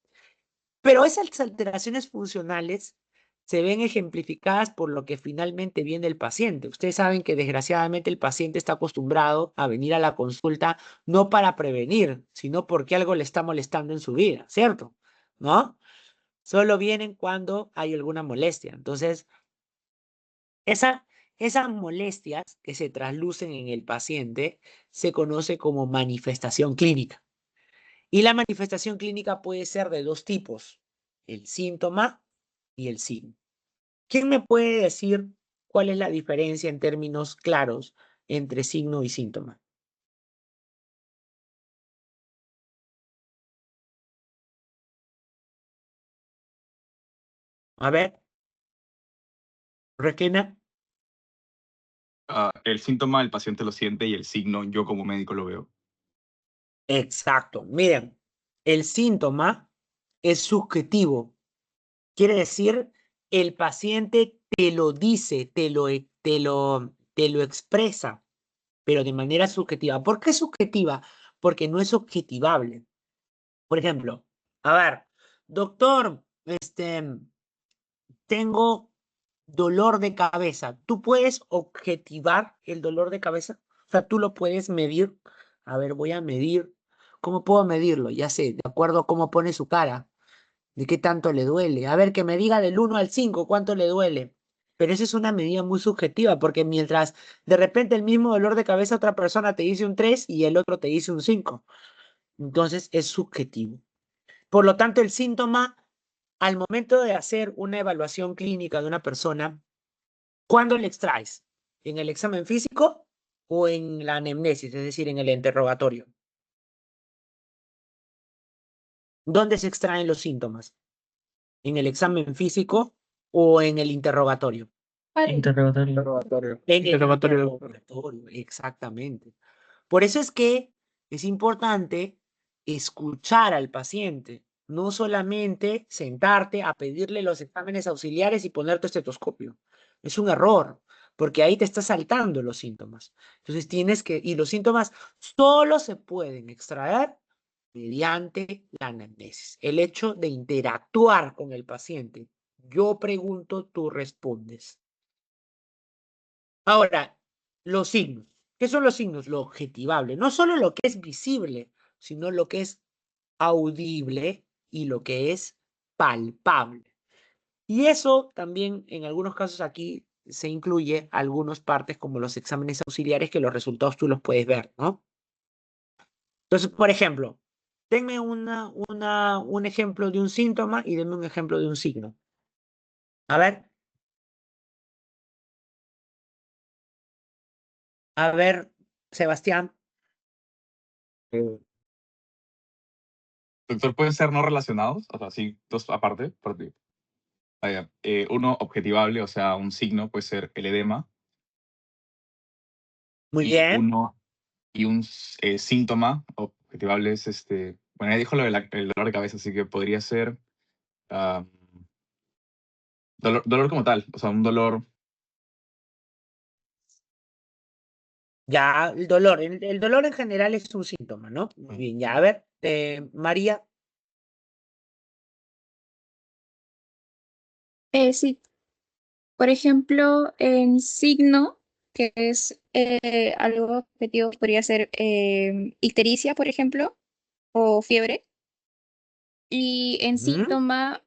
A: Pero esas alteraciones funcionales se ven ejemplificadas por lo que finalmente viene el paciente. Ustedes saben que desgraciadamente el paciente está acostumbrado a venir a la consulta no para prevenir, sino porque algo le está molestando en su vida, ¿cierto? ¿No? Solo vienen cuando hay alguna molestia. Entonces, esas molestias que se traslucen en el paciente se conoce como manifestación clínica. Y la manifestación clínica puede ser de dos tipos, el síntoma y el signo. ¿Quién me puede decir cuál es la diferencia en términos claros entre signo y síntoma? A ver, Requena.
E: El síntoma el paciente lo siente y el signo yo como médico lo veo.
A: Exacto. Miren, el síntoma es subjetivo. Quiere decir, el paciente te lo dice, te lo expresa, pero de manera subjetiva. ¿Por qué subjetiva? Porque no es objetivable. Por ejemplo, a ver, doctor, tengo dolor de cabeza. ¿Tú puedes objetivar el dolor de cabeza? O sea, tú lo puedes medir. A ver, voy a medir. ¿Cómo puedo medirlo? Ya sé, de acuerdo a cómo pone su cara, de qué tanto le duele. A ver, que me diga del 1 al 5 cuánto le duele. Pero esa es una medida muy subjetiva, porque mientras de repente el mismo dolor de cabeza otra persona te dice un 3 y el otro te dice un 5. Entonces es subjetivo. Por lo tanto, el síntoma, al momento de hacer una evaluación clínica de una persona, ¿cuándo le extraes? ¿En el examen físico o en la anamnesis, es decir, en el interrogatorio? ¿Dónde se extraen los síntomas? ¿En el examen físico o en el interrogatorio?
F: Interrogatorio.
A: En el
F: Interrogatorio.
A: interrogatorio, exactamente. Por eso es que es importante escuchar al paciente, no solamente sentarte a pedirle los exámenes auxiliares y poner tu estetoscopio. Es un error, porque ahí te estás saltando los síntomas. Entonces tienes que, y los síntomas solo se pueden extraer mediante la anamnesis. El hecho de interactuar con el paciente. Yo pregunto, tú respondes. Ahora, los signos. ¿Qué son los signos? Lo objetivable. No solo lo que es visible, sino lo que es audible y lo que es palpable. Y eso también, en algunos casos aquí, se incluye algunas partes como los exámenes auxiliares que los resultados tú los puedes ver, ¿no? Entonces, por ejemplo, denme un ejemplo de un síntoma y denme un ejemplo de un signo. A ver, Sebastián.
F: Eh,
E: Doctor, ¿pueden ser no relacionados? O sea, sí, dos aparte. Uno objetivable, o sea, un signo puede ser el edema,
A: Muy
E: y
A: bien.
E: un síntoma objetivable es bueno, ya dijo lo del el dolor de cabeza, así que podría ser ah, dolor como tal, o sea, un dolor.
A: Ya, el dolor. El dolor en general es un síntoma, ¿no? Muy bien, ya. A ver, María.
B: Sí, por ejemplo, en signo, que es algo objetivo, podría ser ictericia, por ejemplo, o fiebre. Y en
A: Ujú.
B: síntoma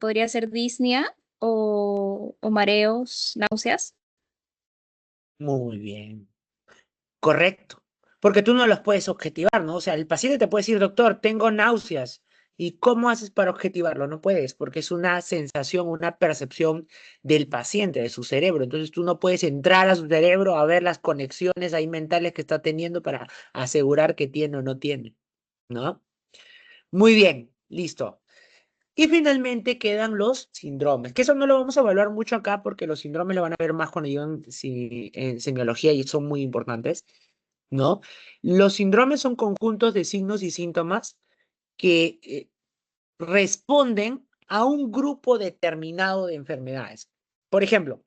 B: podría ser disnea o mareos, náuseas.
A: Muy bien. Correcto. Porque tú no los puedes objetivar, ¿no? O sea, el paciente te puede decir, doctor, tengo náuseas. ¿Y cómo haces para objetivarlo? No puedes, porque es una sensación, una percepción del paciente, de su cerebro. Entonces tú no puedes entrar a su cerebro a ver las conexiones ahí mentales que está teniendo para asegurar que tiene o no tiene, ¿no? Muy bien, listo. Y finalmente quedan los síndromes, que eso no lo vamos a evaluar mucho acá porque los síndromes lo van a ver más cuando yo en semiología y son muy importantes, ¿no? Los síndromes son conjuntos de signos y síntomas que responden a un grupo determinado de enfermedades. Por ejemplo,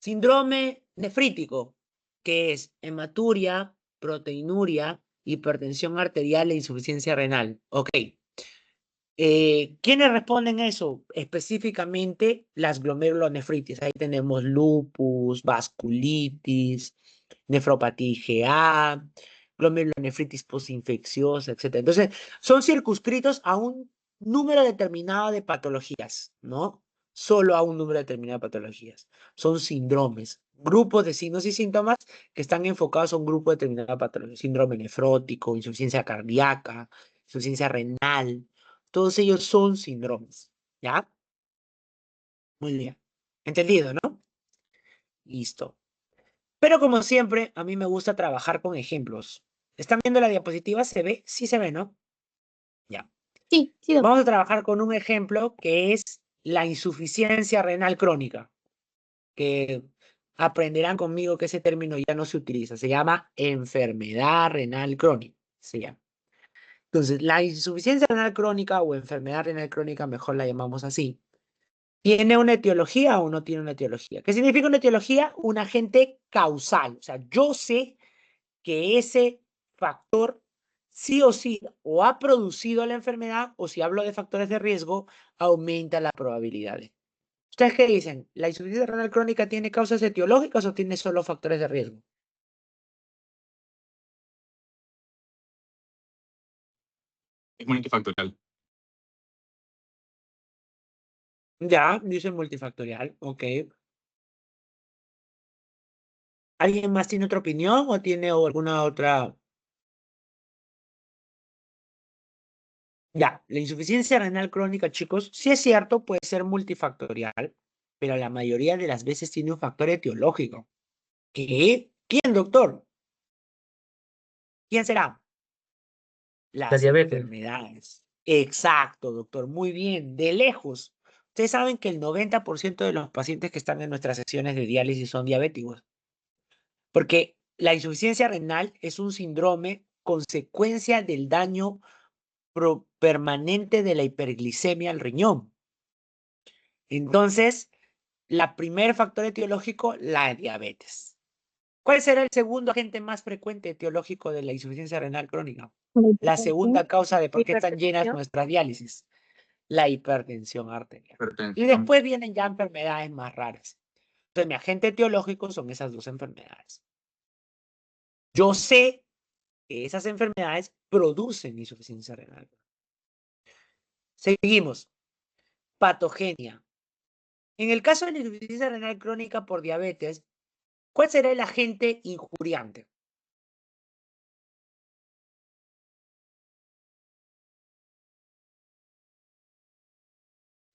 A: síndrome nefrítico, que es hematuria, proteinuria, hipertensión arterial e insuficiencia renal. Ok. ¿Quiénes responden a eso? Específicamente las glomerulonefritis. Ahí tenemos lupus, vasculitis, nefropatía IgA, glomerulonefritis postinfecciosa, etc. Entonces, son circunscritos a un número determinado de patologías, ¿no? Solo a un número determinado de patologías. Son síndromes, grupos de signos y síntomas que están enfocados a un grupo determinado de patologías. Síndrome nefrótico, insuficiencia cardíaca, insuficiencia renal. Todos ellos son síndromes, ¿ya? Muy bien. ¿Entendido, no? Listo. Pero como siempre, a mí me gusta trabajar con ejemplos. ¿Están viendo la diapositiva? ¿Se ve? Sí se ve, ¿no? Ya.
B: Sí, sí, doctor.
A: Vamos a trabajar con un ejemplo que es la insuficiencia renal crónica, que aprenderán conmigo que ese término ya no se utiliza. Se llama enfermedad renal crónica. Se llama. Entonces, la insuficiencia renal crónica o enfermedad renal crónica, mejor la llamamos así, ¿tiene una etiología o no tiene una etiología? ¿Qué significa una etiología? Un agente causal. O sea, yo sé que ese factor sí o sí o ha producido la enfermedad o si hablo de factores de riesgo, aumenta la probabilidad. ¿Ustedes qué dicen? ¿La insuficiencia renal crónica tiene causas etiológicas o tiene solo factores de riesgo?
E: Es multifactorial.
A: Ya, dice multifactorial, ok. ¿Alguien más tiene otra opinión o tiene alguna otra? Ya, la insuficiencia renal crónica, chicos, sí es cierto, puede ser multifactorial, pero la mayoría de las veces tiene un factor etiológico. ¿Qué? ¿Quién, doctor? ¿Quién será?
F: La
A: Las
F: diabetes.
A: enfermedades. Exacto, doctor. Muy bien. De lejos. Ustedes saben que el 90% de los pacientes que están en nuestras sesiones de diálisis son diabéticos. Porque la insuficiencia renal es un síndrome consecuencia del daño permanente de la hiperglicemia al riñón. Entonces, la primer factor etiológico, la diabetes. ¿Cuál será el segundo agente más frecuente etiológico de la insuficiencia renal crónica? La segunda causa de por qué están llenas nuestras diálisis, la hipertensión arterial. Y
E: Hipertensión.
A: después vienen ya enfermedades más raras. Entonces, mi agente etiológico son esas dos enfermedades. Yo sé que esas enfermedades producen insuficiencia renal. Seguimos. Patogenia. En el caso de la insuficiencia renal crónica por diabetes, ¿cuál será el agente injuriante?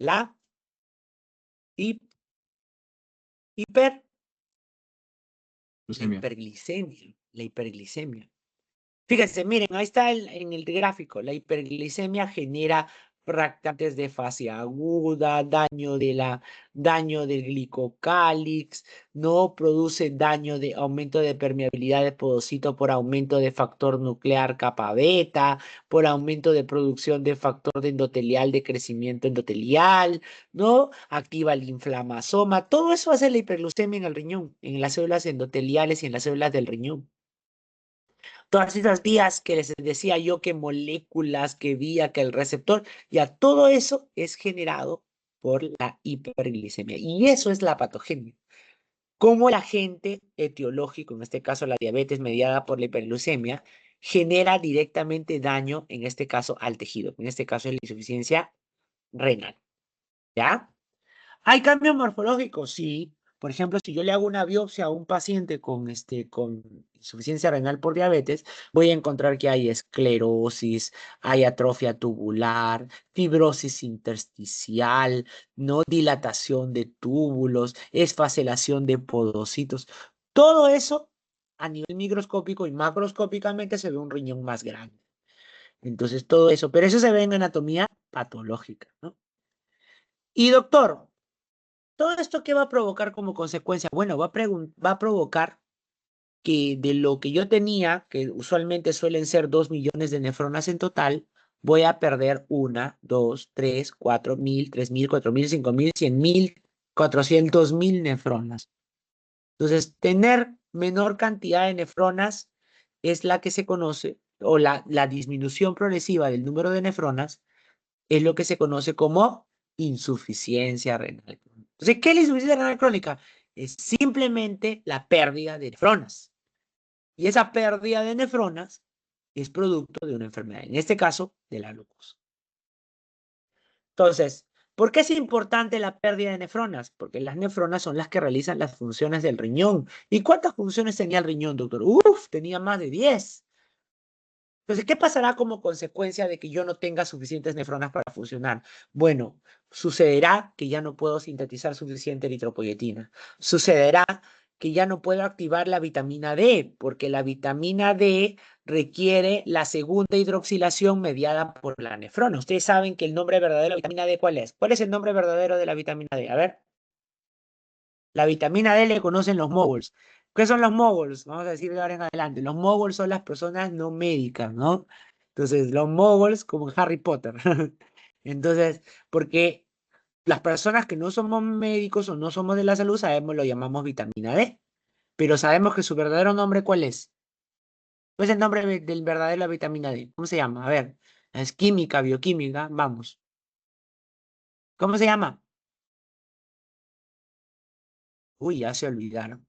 A: La hiper, la
E: Leucemia.
A: hiperglicemia. La hiperglicemia. Fíjense, miren, ahí está en el gráfico. La hiperglicemia genera fractantes de fascia aguda, daño del glicocálix, no produce aumento de permeabilidad de podocito por aumento de factor nuclear kappa beta, por aumento de producción de factor de endotelial de crecimiento endotelial, ¿no? Activa el inflamasoma. Todo eso hace la hiperglucemia en el riñón, en las células endoteliales y en las células del riñón. Todas esas vías que les decía yo, que moléculas, que vía, que el receptor, ya todo eso es generado por la hiperglicemia. Y eso es la patogenia. Cómo el agente etiológico, en este caso la diabetes mediada por la hiperglucemia, genera directamente daño, en este caso al tejido, en este caso es la insuficiencia renal. ¿Ya? ¿Hay cambios morfológicos? Sí. Por ejemplo, si yo le hago una biopsia a un paciente con insuficiencia renal por diabetes, voy a encontrar que hay esclerosis, hay atrofia tubular, fibrosis intersticial, no dilatación de túbulos, esfacelación de podocitos. Todo eso a nivel microscópico y macroscópicamente se ve un riñón más grande. Entonces, todo eso, pero eso se ve en anatomía patológica, ¿no? Y doctor, ¿todo esto qué va a provocar como consecuencia? Bueno, va a provocar que de lo que yo tenía, que usualmente suelen ser 2 millones de nefronas en total, voy a perder 1, 2, 3, 4.000, 3.000, 4.000, 5.000, 100.000, 400.000 nefronas. Entonces, tener menor cantidad de nefronas es la que se conoce, o la disminución progresiva del número de nefronas es lo que se conoce como insuficiencia renal. Entonces, ¿qué es la insuficiencia renal crónica? Es simplemente la pérdida de nefronas. Y esa pérdida de nefronas es producto de una enfermedad, en este caso, de la lupus. Entonces, ¿por qué es importante la pérdida de nefronas? Porque las nefronas son las que realizan las funciones del riñón. ¿Y cuántas funciones tenía el riñón, doctor? Uf, tenía más de 10. Entonces, ¿qué pasará como consecuencia de que yo no tenga suficientes nefronas para funcionar? Bueno, sucederá que ya no puedo sintetizar suficiente eritropoyetina. Sucederá que ya no puedo activar la vitamina D, porque la vitamina D requiere la segunda hidroxilación mediada por la nefrona. Ustedes saben que el nombre verdadero de la vitamina D, ¿cuál es? ¿Cuál es el nombre verdadero de la vitamina D? A ver. La vitamina D le conocen los moguls. ¿Qué son los moguls? Vamos a decir de ahora en adelante. Los moguls son las personas no médicas, ¿no? Entonces, los moguls como en Harry Potter. Entonces, porque las personas que no somos médicos o no somos de la salud, sabemos, lo llamamos vitamina D. Pero sabemos que su verdadero nombre, ¿cuál es? ¿Cuál es el nombre del verdadero de la vitamina D? ¿Cómo se llama? A ver, es química, bioquímica, vamos. ¿Cómo se llama? Uy, ya se olvidaron.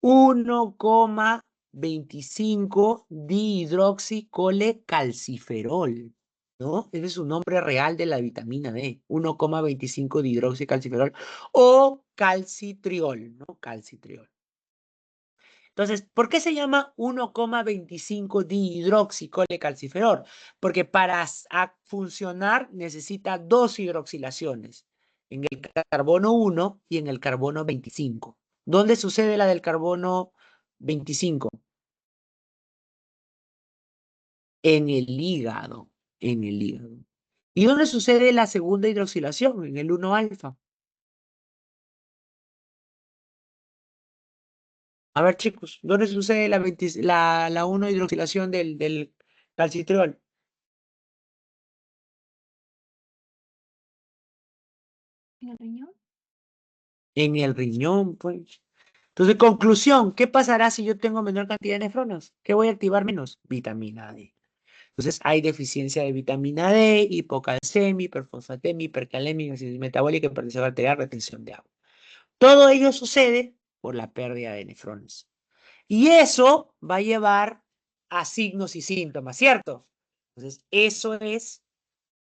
A: 1,25 dihidroxicolecalciferol, ¿no? Ese es su nombre real de la vitamina D. 1,25 dihidroxicalciferol o calcitriol, ¿no? Calcitriol. Entonces, ¿por qué se llama 1,25 dihidroxicolecalciferol? Porque para funcionar necesita dos hidroxilaciones, en el carbono 1 y en el carbono 25. ¿Dónde sucede la del carbono 25? En el hígado, en el hígado. ¿Y dónde sucede la segunda hidroxilación? En el 1 alfa. A ver, chicos, ¿dónde sucede la 1 hidroxilación del calcitriol?
B: ¿En el riñón?
A: En el riñón, pues. Entonces, conclusión, ¿qué pasará si yo tengo menor cantidad de nefronas? ¿Qué voy a activar menos? Vitamina D. Entonces, hay deficiencia de vitamina D, hipocalcemia, hiperfosfatemia, hipercalemia, acidosis metabólica, hipertensión arterial, retención de agua. Todo ello sucede por la pérdida de nefrones. Y eso va a llevar a signos y síntomas, ¿cierto? Entonces, eso es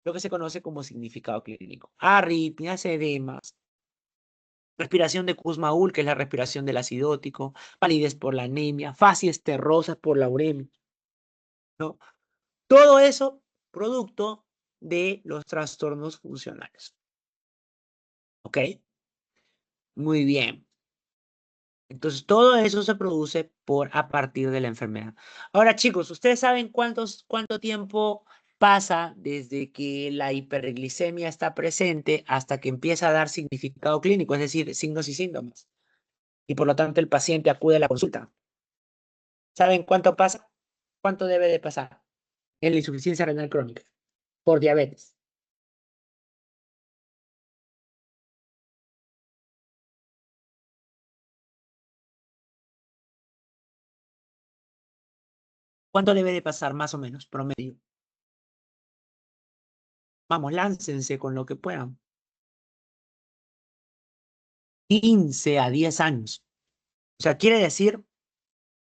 A: lo que se conoce como significado clínico. Arritmias, edemas, respiración de Kussmaul, que es la respiración del acidótico, palidez por la anemia, facies terrosas por la uremia, ¿no? Todo eso producto de los trastornos funcionales. ¿Ok? Muy bien. Entonces, todo eso se produce a partir de la enfermedad. Ahora, chicos, ¿ustedes saben cuánto tiempo pasa desde que la hiperglicemia está presente hasta que empieza a dar significado clínico, es decir, signos y síntomas? Y por lo tanto, el paciente acude a la consulta. ¿Saben cuánto pasa? ¿Cuánto debe de pasar en la insuficiencia renal crónica por diabetes? ¿Cuánto debe de pasar más o menos, promedio? Vamos, láncense con lo que puedan. 15 a 10 años. O sea, quiere decir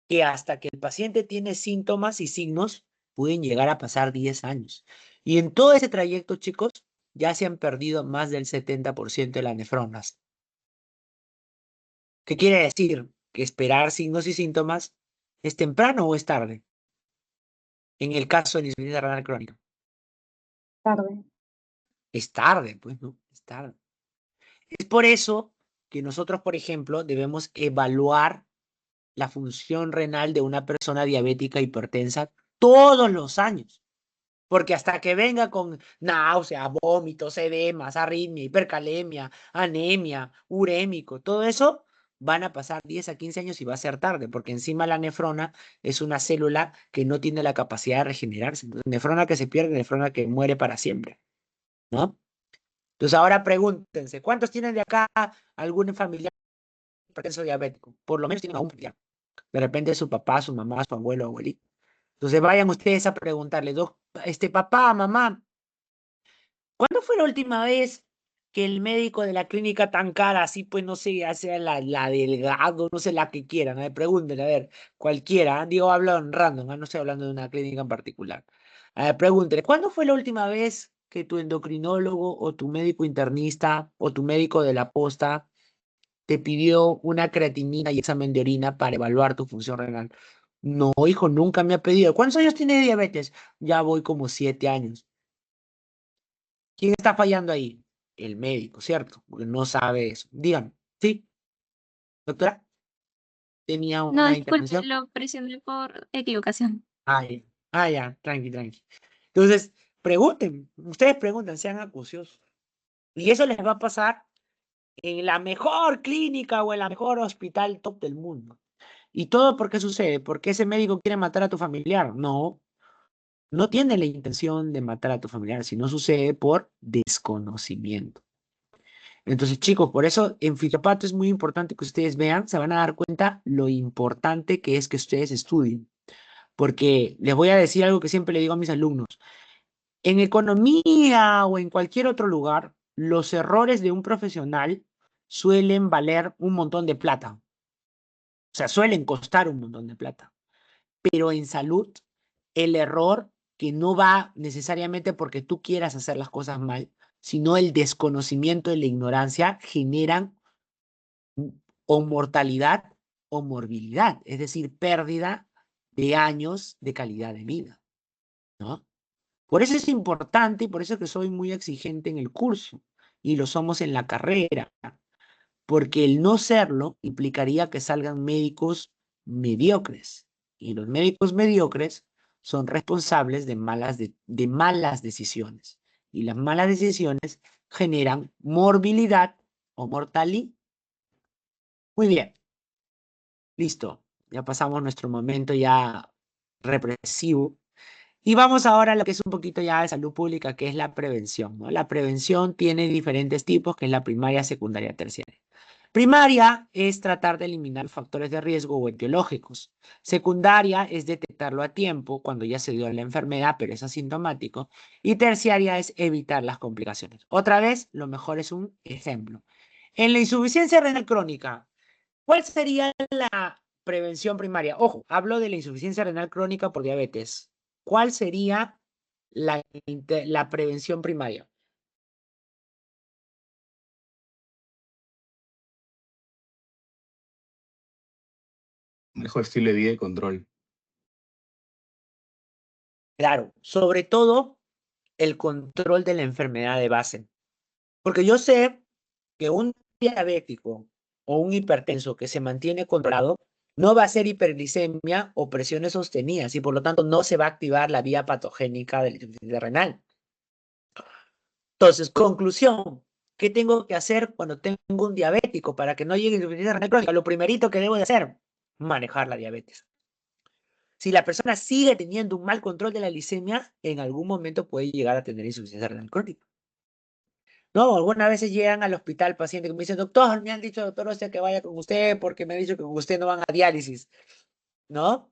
A: que hasta que el paciente tiene síntomas y signos, pueden llegar a pasar 10 años. Y en todo ese trayecto, chicos, ya se han perdido más del 70% de las nefronas. ¿Qué quiere decir? Que esperar signos y síntomas es temprano o es tarde. En el caso de la insuficiencia renal crónica.
C: Tarde.
A: Es tarde, pues, ¿no? Es tarde. Es por eso que nosotros, por ejemplo, debemos evaluar la función renal de una persona diabética hipertensa todos los años. Porque hasta que venga con náusea, vómitos, edemas, arritmia, hipercalemia, anemia, urémico, todo eso, van a pasar 10 a 15 años y va a ser tarde, porque encima la nefrona es una célula que no tiene la capacidad de regenerarse. Entonces, nefrona que se pierde, nefrona que muere para siempre, ¿no? Entonces ahora pregúntense, ¿cuántos tienen de acá algún familiar hipertenso diabético? Por lo menos tienen a un familiar. De repente su papá, su mamá, su abuelo, abuelito. Entonces vayan ustedes a preguntarle, papá, mamá, ¿cuándo fue la última vez que el médico de la clínica tan cara, así pues no sé, ya sea la Delgado, no sé, la que quieran, a ver, pregúntenle, a ver, cualquiera, digo, hablo en random, no estoy hablando de una clínica en particular. A ver, pregúntenle, ¿cuándo fue la última vez que tu endocrinólogo o tu médico internista o tu médico de la posta te pidió una creatinina y examen de orina para evaluar tu función renal? No, hijo, nunca me ha pedido. ¿Cuántos años tiene diabetes? Ya voy como 7 años. ¿Quién está fallando ahí? El médico, ¿cierto? Porque no sabe eso. Dígame, ¿sí? Doctora, ¿tenía
B: No,
A: una
B: disculpe,
A: intervención?
B: lo presioné por equivocación.
A: Ay, ya, tranqui, tranqui. Entonces, pregunten, ustedes preguntan, sean acuciosos. Y eso les va a pasar en la mejor clínica o en la mejor hospital top del mundo. ¿Y todo por qué sucede? ¿Porque ese médico quiere matar a tu familiar? No, no tiene la intención de matar a tu familiar, sino sucede por desconocimiento. Entonces, chicos, por eso en fitopato es muy importante que ustedes vean, se van a dar cuenta lo importante que es que ustedes estudien. Porque les voy a decir algo que siempre le digo a mis alumnos. En economía o en cualquier otro lugar, los errores de un profesional suelen valer un montón de plata. O sea, suelen costar un montón de plata. Pero en salud, el error que no va necesariamente porque tú quieras hacer las cosas mal, sino el desconocimiento y la ignorancia generan o mortalidad o morbilidad, es decir, pérdida de años de calidad de vida, ¿no? Por eso es importante y por eso que soy muy exigente en el curso y lo somos en la carrera, porque el no serlo implicaría que salgan médicos mediocres y los médicos mediocres son responsables de malas decisiones y las malas decisiones generan morbilidad o mortalidad. Muy bien, listo, ya pasamos nuestro momento ya represivo. Y vamos ahora a lo que es un poquito ya de salud pública, que es la prevención, ¿no? La prevención tiene diferentes tipos, que es la primaria, secundaria, terciaria. Primaria es tratar de eliminar factores de riesgo o etiológicos. Secundaria es detectarlo a tiempo cuando ya se dio la enfermedad, pero es asintomático. Y terciaria es evitar las complicaciones. Otra vez, lo mejor es un ejemplo. En la insuficiencia renal crónica, ¿cuál sería la prevención primaria? Ojo, hablo de la insuficiencia renal crónica por diabetes. ¿Cuál sería la prevención primaria?
E: Manejo de estilo de vida y control.
A: Claro, sobre todo el control de la enfermedad de base. Porque yo sé que un diabético o un hipertenso que se mantiene controlado no va a ser hiperglicemia o presiones sostenidas y por lo tanto no se va a activar la vía patogénica de la insuficiencia renal. Entonces, conclusión, ¿qué tengo que hacer cuando tengo un diabético para que no llegue insuficiencia renal crónica? Lo primerito que debo de hacer, manejar la diabetes. Si la persona sigue teniendo un mal control de la glicemia, en algún momento puede llegar a tener insuficiencia renal crónica. No, algunas veces llegan al hospital pacientes que me dicen, doctor, me han dicho, doctor, o sea, que vaya con usted porque me ha dicho que con usted no van a diálisis, ¿no?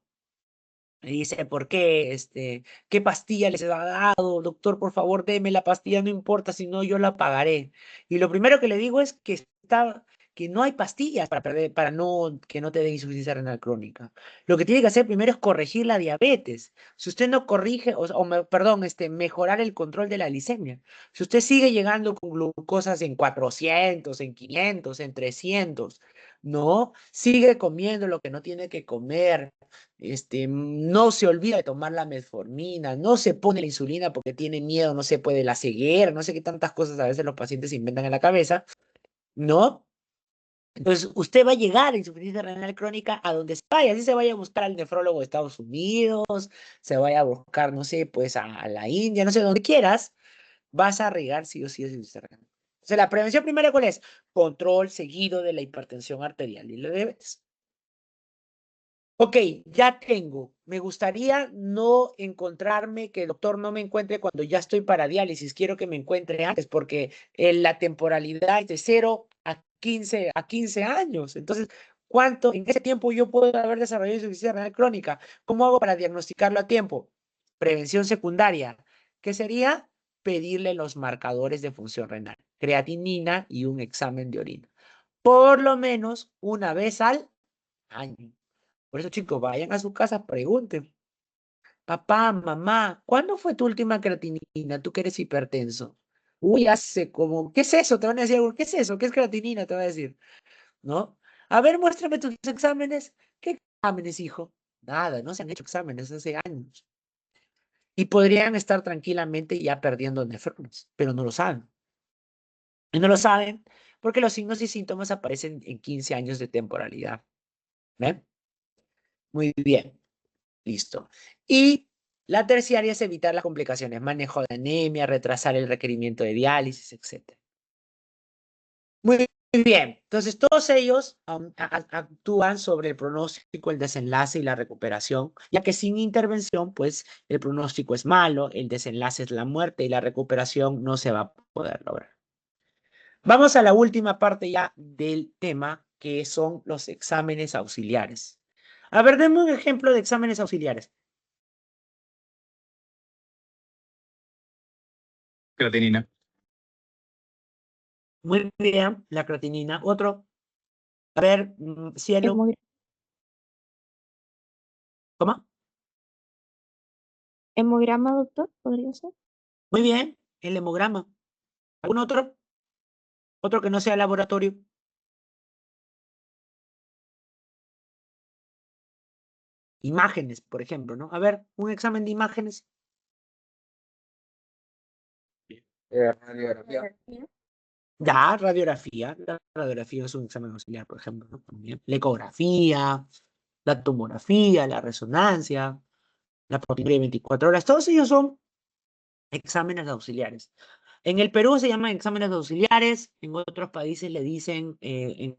A: Me dice, ¿por qué? ¿Qué pastilla les ha dado? Doctor, por favor, deme la pastilla, no importa, si no, yo la pagaré. Y lo primero que le digo es que no hay pastillas que no te den insuficiencia renal crónica. Lo que tiene que hacer primero es corregir la diabetes. Si usted no corrige, perdón, mejorar el control de la glicemia. Si usted sigue llegando con glucosas en 400, en 500, en 300, ¿no? Sigue comiendo lo que no tiene que comer, no se olvida de tomar la metformina, no se pone la insulina porque tiene miedo, no se puede la ceguera, no sé qué tantas cosas a veces los pacientes se inventan en la cabeza, ¿no? Entonces, usted va a llegar a insuficiencia renal crónica a donde se vaya, así se vaya a buscar al nefrólogo de Estados Unidos, se vaya a buscar, no sé, pues a la India, no sé, donde quieras, vas a regar sí o sí insuficiencia renal. Entonces, la prevención primaria, ¿cuál es? Control seguido de la hipertensión arterial y la diabetes. Ok, ya tengo. Me gustaría no encontrarme, que el doctor no me encuentre cuando ya estoy para diálisis. Quiero que me encuentre antes porque la temporalidad es de 0 a 15 años. Entonces, ¿cuánto en ese tiempo yo puedo haber desarrollado insuficiencia renal crónica? ¿Cómo hago para diagnosticarlo a tiempo? Prevención secundaria, que sería pedirle los marcadores de función renal, creatinina y un examen de orina. Por lo menos una vez al año. Por eso, chicos, vayan a su casa, pregunten. Papá, mamá, ¿cuándo fue tu última creatinina? Tú que eres hipertenso. Uy, hace como, ¿qué es eso? Te van a decir, ¿qué es eso? ¿Qué es creatinina? Te va a decir, ¿no? A ver, muéstrame tus exámenes. ¿Qué exámenes, hijo? Nada, no se han hecho exámenes hace años. Y podrían estar tranquilamente ya perdiendo nefronas, pero no lo saben. Y no lo saben porque los signos y síntomas aparecen en 15 años de temporalidad. ¿Ven? Muy bien. Listo. Y la terciaria es evitar las complicaciones, manejo de anemia, retrasar el requerimiento de diálisis, etc. Muy Muy bien, entonces todos ellos actúan sobre el pronóstico, el desenlace y la recuperación, ya que sin intervención, pues el pronóstico es malo, el desenlace es la muerte y la recuperación no se va a poder lograr. Vamos a la última parte ya del tema, que son los exámenes auxiliares. A ver, denme un ejemplo de exámenes auxiliares.
E: Creatinina.
A: Muy bien, la creatinina. Otro. A ver, cielo.
C: Hemo-
A: ¿Cómo?
C: Hemograma, doctor, ¿podría ser?
A: Muy bien, el hemograma. ¿Algún otro? Otro que no sea laboratorio. Imágenes, por ejemplo, ¿no? A ver, un examen de imágenes.
F: Radiografía.
A: Ya, radiografía. La radiografía es un examen auxiliar, por ejemplo, ¿no? También. La ecografía, la tomografía, la resonancia, la protometría de 24 horas. Todos ellos son exámenes auxiliares. En el Perú se llaman exámenes auxiliares, en otros países le dicen,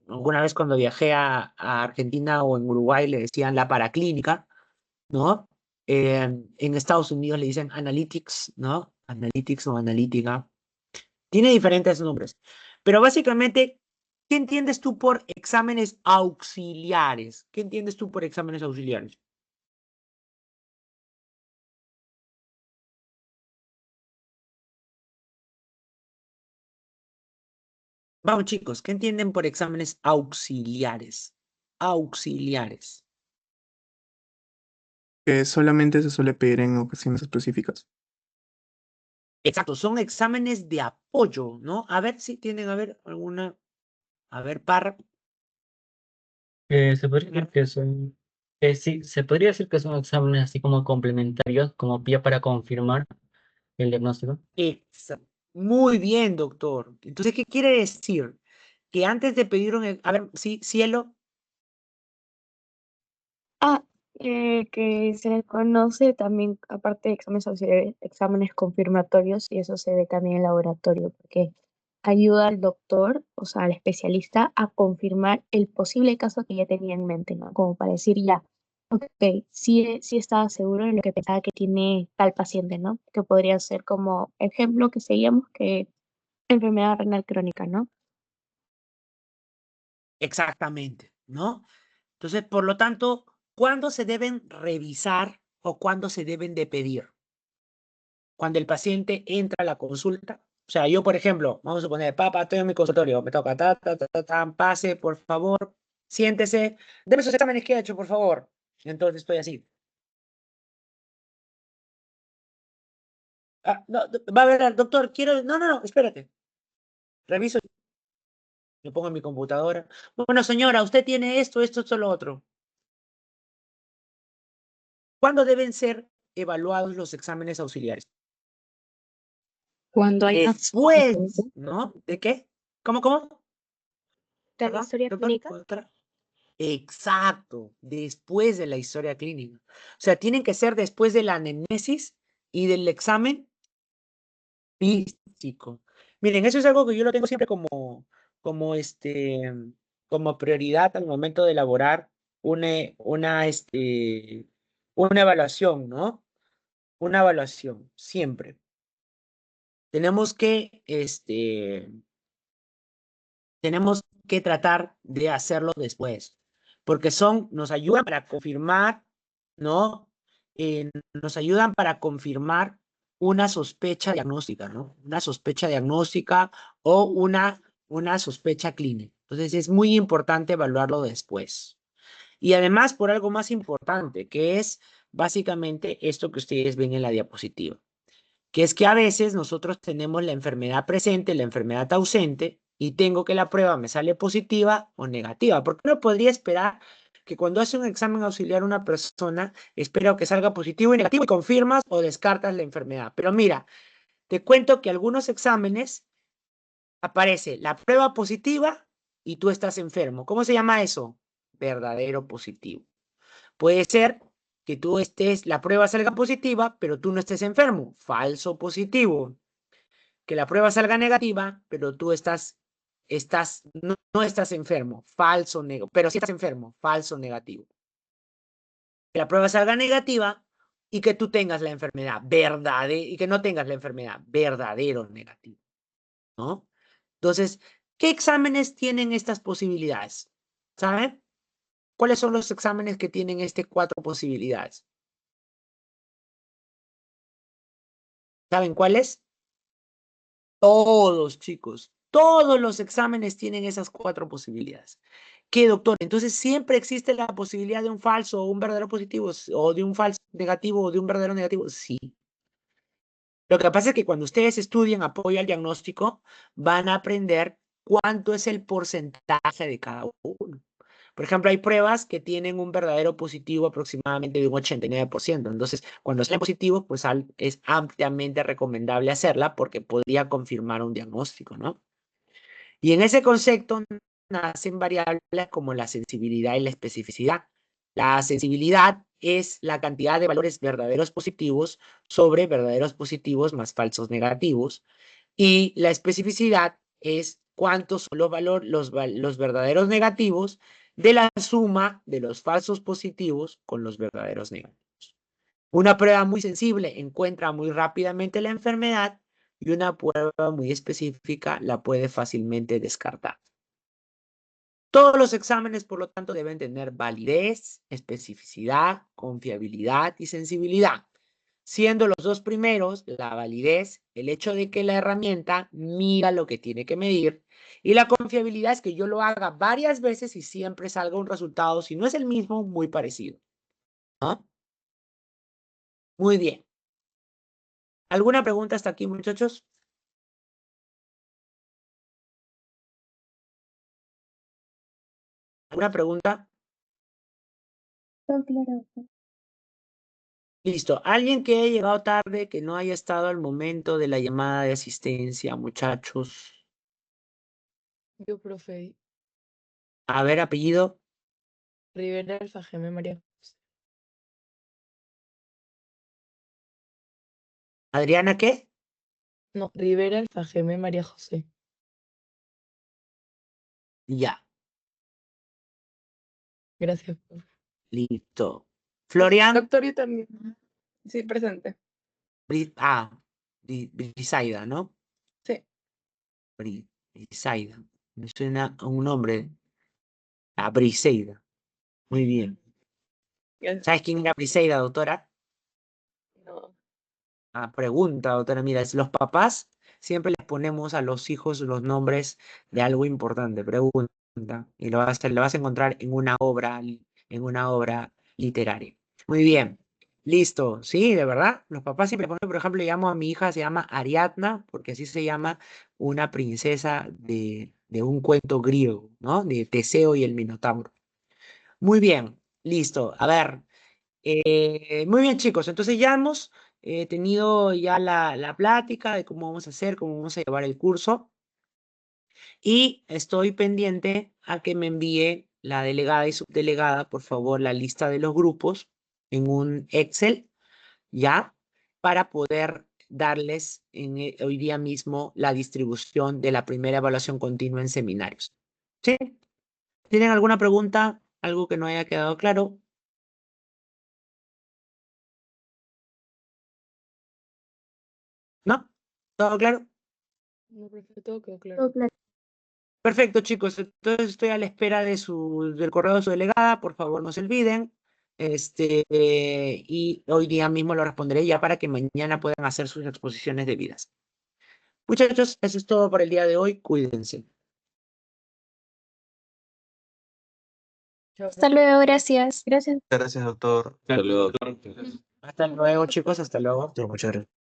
A: alguna vez cuando viajé a Argentina o en Uruguay le decían la paraclínica, ¿no? En Estados Unidos le dicen analytics, ¿no? Analytics o analítica. Tiene diferentes nombres. Pero básicamente, ¿qué entiendes tú por exámenes auxiliares? ¿Qué entiendes tú por exámenes auxiliares? Vamos, chicos, ¿qué entienden por exámenes auxiliares? Auxiliares.
G: Que solamente se suele pedir en ocasiones específicas.
A: Exacto, son exámenes de apoyo, ¿no? A ver si tienen, a ver, alguna, a ver, Parra.
H: Se podría decir que son, sí, se podría decir que son exámenes así como complementarios, como pie para confirmar el diagnóstico.
A: Muy bien, doctor. Entonces, ¿qué quiere decir? Que antes de pedir un, a ver, sí, cielo,
C: Ah, que se le conoce también, aparte de exámenes auxiliares, exámenes confirmatorios, y eso se ve también en laboratorio, porque ayuda al doctor, o sea, al especialista, a confirmar el posible caso que ya tenía en mente, ¿no? Como para decir ya, ok, sí estaba seguro de lo que pensaba que tiene tal paciente, ¿no? Que podría ser como ejemplo que seguíamos que enfermedad renal crónica, ¿no?
A: exactamente, ¿no? Entonces, por lo tanto, ¿cuándo se deben revisar o cuándo se deben de pedir? Cuando el paciente entra a la consulta. O sea, yo, por ejemplo, vamos a suponer, papá, estoy en mi consultorio, me toca, pase, por favor, siéntese, deme esos exámenes que ha hecho, por favor. Entonces estoy así. Ah, no, va a ver al doctor, quiero, no, espérate. Reviso, me pongo en mi computadora. Bueno, señora, usted tiene esto, lo otro. ¿Cuándo deben ser evaluados los exámenes auxiliares?
C: Cuando hay
A: Después, ¿no? ¿De qué? ¿Cómo?
C: de la
A: Ajá,
C: historia
A: doctor,
C: clínica.
A: otra. Exacto, después de la historia clínica. O sea, tienen que ser después de la anamnesis y del examen físico. Miren, eso es algo que yo lo tengo siempre como, como prioridad al momento de elaborar una evaluación, ¿no? Una evaluación, siempre. Tenemos que tratar de hacerlo después, porque nos ayudan para confirmar, ¿no? Nos ayudan para confirmar una sospecha diagnóstica, ¿no? Una sospecha diagnóstica o una sospecha clínica. Entonces es muy importante evaluarlo después. Y además por algo más importante, que es básicamente esto que ustedes ven en la diapositiva, que es que a veces nosotros tenemos la enfermedad presente, la enfermedad ausente, y tengo que la prueba me sale positiva o negativa. Porque uno podría esperar que cuando hace un examen auxiliar una persona, espera que salga positivo y negativo y confirmas o descartas la enfermedad. Pero mira, te cuento que algunos exámenes aparece la prueba positiva y tú estás enfermo. ¿Cómo se llama eso? Verdadero positivo. Puede ser que la prueba salga positiva, pero tú no estés enfermo. Falso positivo. Que la prueba salga negativa, pero tú estás no estás enfermo, falso, pero sí estás enfermo, falso, negativo. Que la prueba salga negativa y que tú tengas la enfermedad verdadera y que no tengas la enfermedad verdadero negativo, ¿no? Entonces, ¿qué exámenes tienen estas posibilidades? ¿Saben? ¿Cuáles son los exámenes que tienen estas 4 posibilidades? ¿Saben cuáles? Todos, chicos. Todos los exámenes tienen esas 4 posibilidades. ¿Qué, doctor? Entonces siempre existe la posibilidad de un falso o un verdadero positivo, o de un falso negativo o de un verdadero negativo. Sí. Lo que pasa es que cuando ustedes estudian apoyo al diagnóstico, van a aprender cuánto es el porcentaje de cada uno. Por ejemplo, hay pruebas que tienen un verdadero positivo aproximadamente de un 89%. Entonces, cuando salen positivos, pues es ampliamente recomendable hacerla porque podría confirmar un diagnóstico, ¿no? Y en ese concepto nacen variables como la sensibilidad y la especificidad. La sensibilidad es la cantidad de valores verdaderos positivos sobre verdaderos positivos más falsos negativos. Y la especificidad es cuántos son los verdaderos negativos de la suma de los falsos positivos con los verdaderos negativos. Una prueba muy sensible encuentra muy rápidamente la enfermedad y una prueba muy específica la puede fácilmente descartar. Todos los exámenes, por lo tanto, deben tener validez, especificidad, confiabilidad y sensibilidad. Siendo los 2 primeros, la validez, el hecho de que la herramienta mira lo que tiene que medir, y la confiabilidad es que yo lo haga varias veces y siempre salga un resultado, si no es el mismo, muy parecido. ¿No? Muy bien. ¿Alguna pregunta hasta aquí, muchachos? ¿Alguna pregunta?
D: Todo claro.
A: Listo. ¿Alguien que haya llegado tarde, que no haya estado al momento de la llamada de asistencia, muchachos?
D: Yo, profe,
A: A ver, apellido.
D: Rivera Alfa Geme María José.
A: ¿Adriana qué?
D: No, Rivera Alfa Geme María José.
A: Ya,
D: Gracias, profe.
A: listo. Florian.
D: Doctor, yo también. Sí, presente.
A: Brisaida, ¿no?
D: Sí.
A: Brisaida. Me suena a un nombre. Briseida. Muy bien.
D: Gracias.
A: ¿Sabes quién era Briseida, doctora?
D: No.
A: Pregunta, doctora. Mira, los papás siempre les ponemos a los hijos los nombres de algo importante. Pregunta. Y lo vas a encontrar en una obra literaria. Muy bien. Listo. Sí, de verdad. Los papás siempre ponen, por ejemplo, llamo a mi hija, se llama Ariadna, porque así se llama una princesa de un cuento griego, ¿no? De Teseo y el Minotauro. Muy bien. Listo. A ver. Muy bien, chicos. Entonces ya hemos tenido ya la plática de cómo vamos a hacer, cómo vamos a llevar el curso. Y estoy pendiente a que me envíe la delegada y subdelegada, por favor, la lista de los grupos en un Excel, ¿ya? Para poder darles hoy día mismo la distribución de la primera evaluación continua en seminarios. ¿Sí? ¿Tienen alguna pregunta? ¿Algo que no haya quedado claro? ¿No? ¿Todo claro?
D: No, profe, todo quedó claro.
C: Todo claro.
A: Perfecto, chicos. Entonces estoy a la espera del correo de su delegada. Por favor, no se olviden. Y hoy día mismo lo responderé ya para que mañana puedan hacer sus exposiciones debidas. Muchachos, eso es todo por el día de hoy. Cuídense.
D: Chao,
B: Hasta
D: profe.
B: luego, gracias.
C: Gracias.
E: Gracias, doctor. Hasta luego, doctor.
A: Hasta luego, chicos. Hasta luego.
E: Muchas gracias.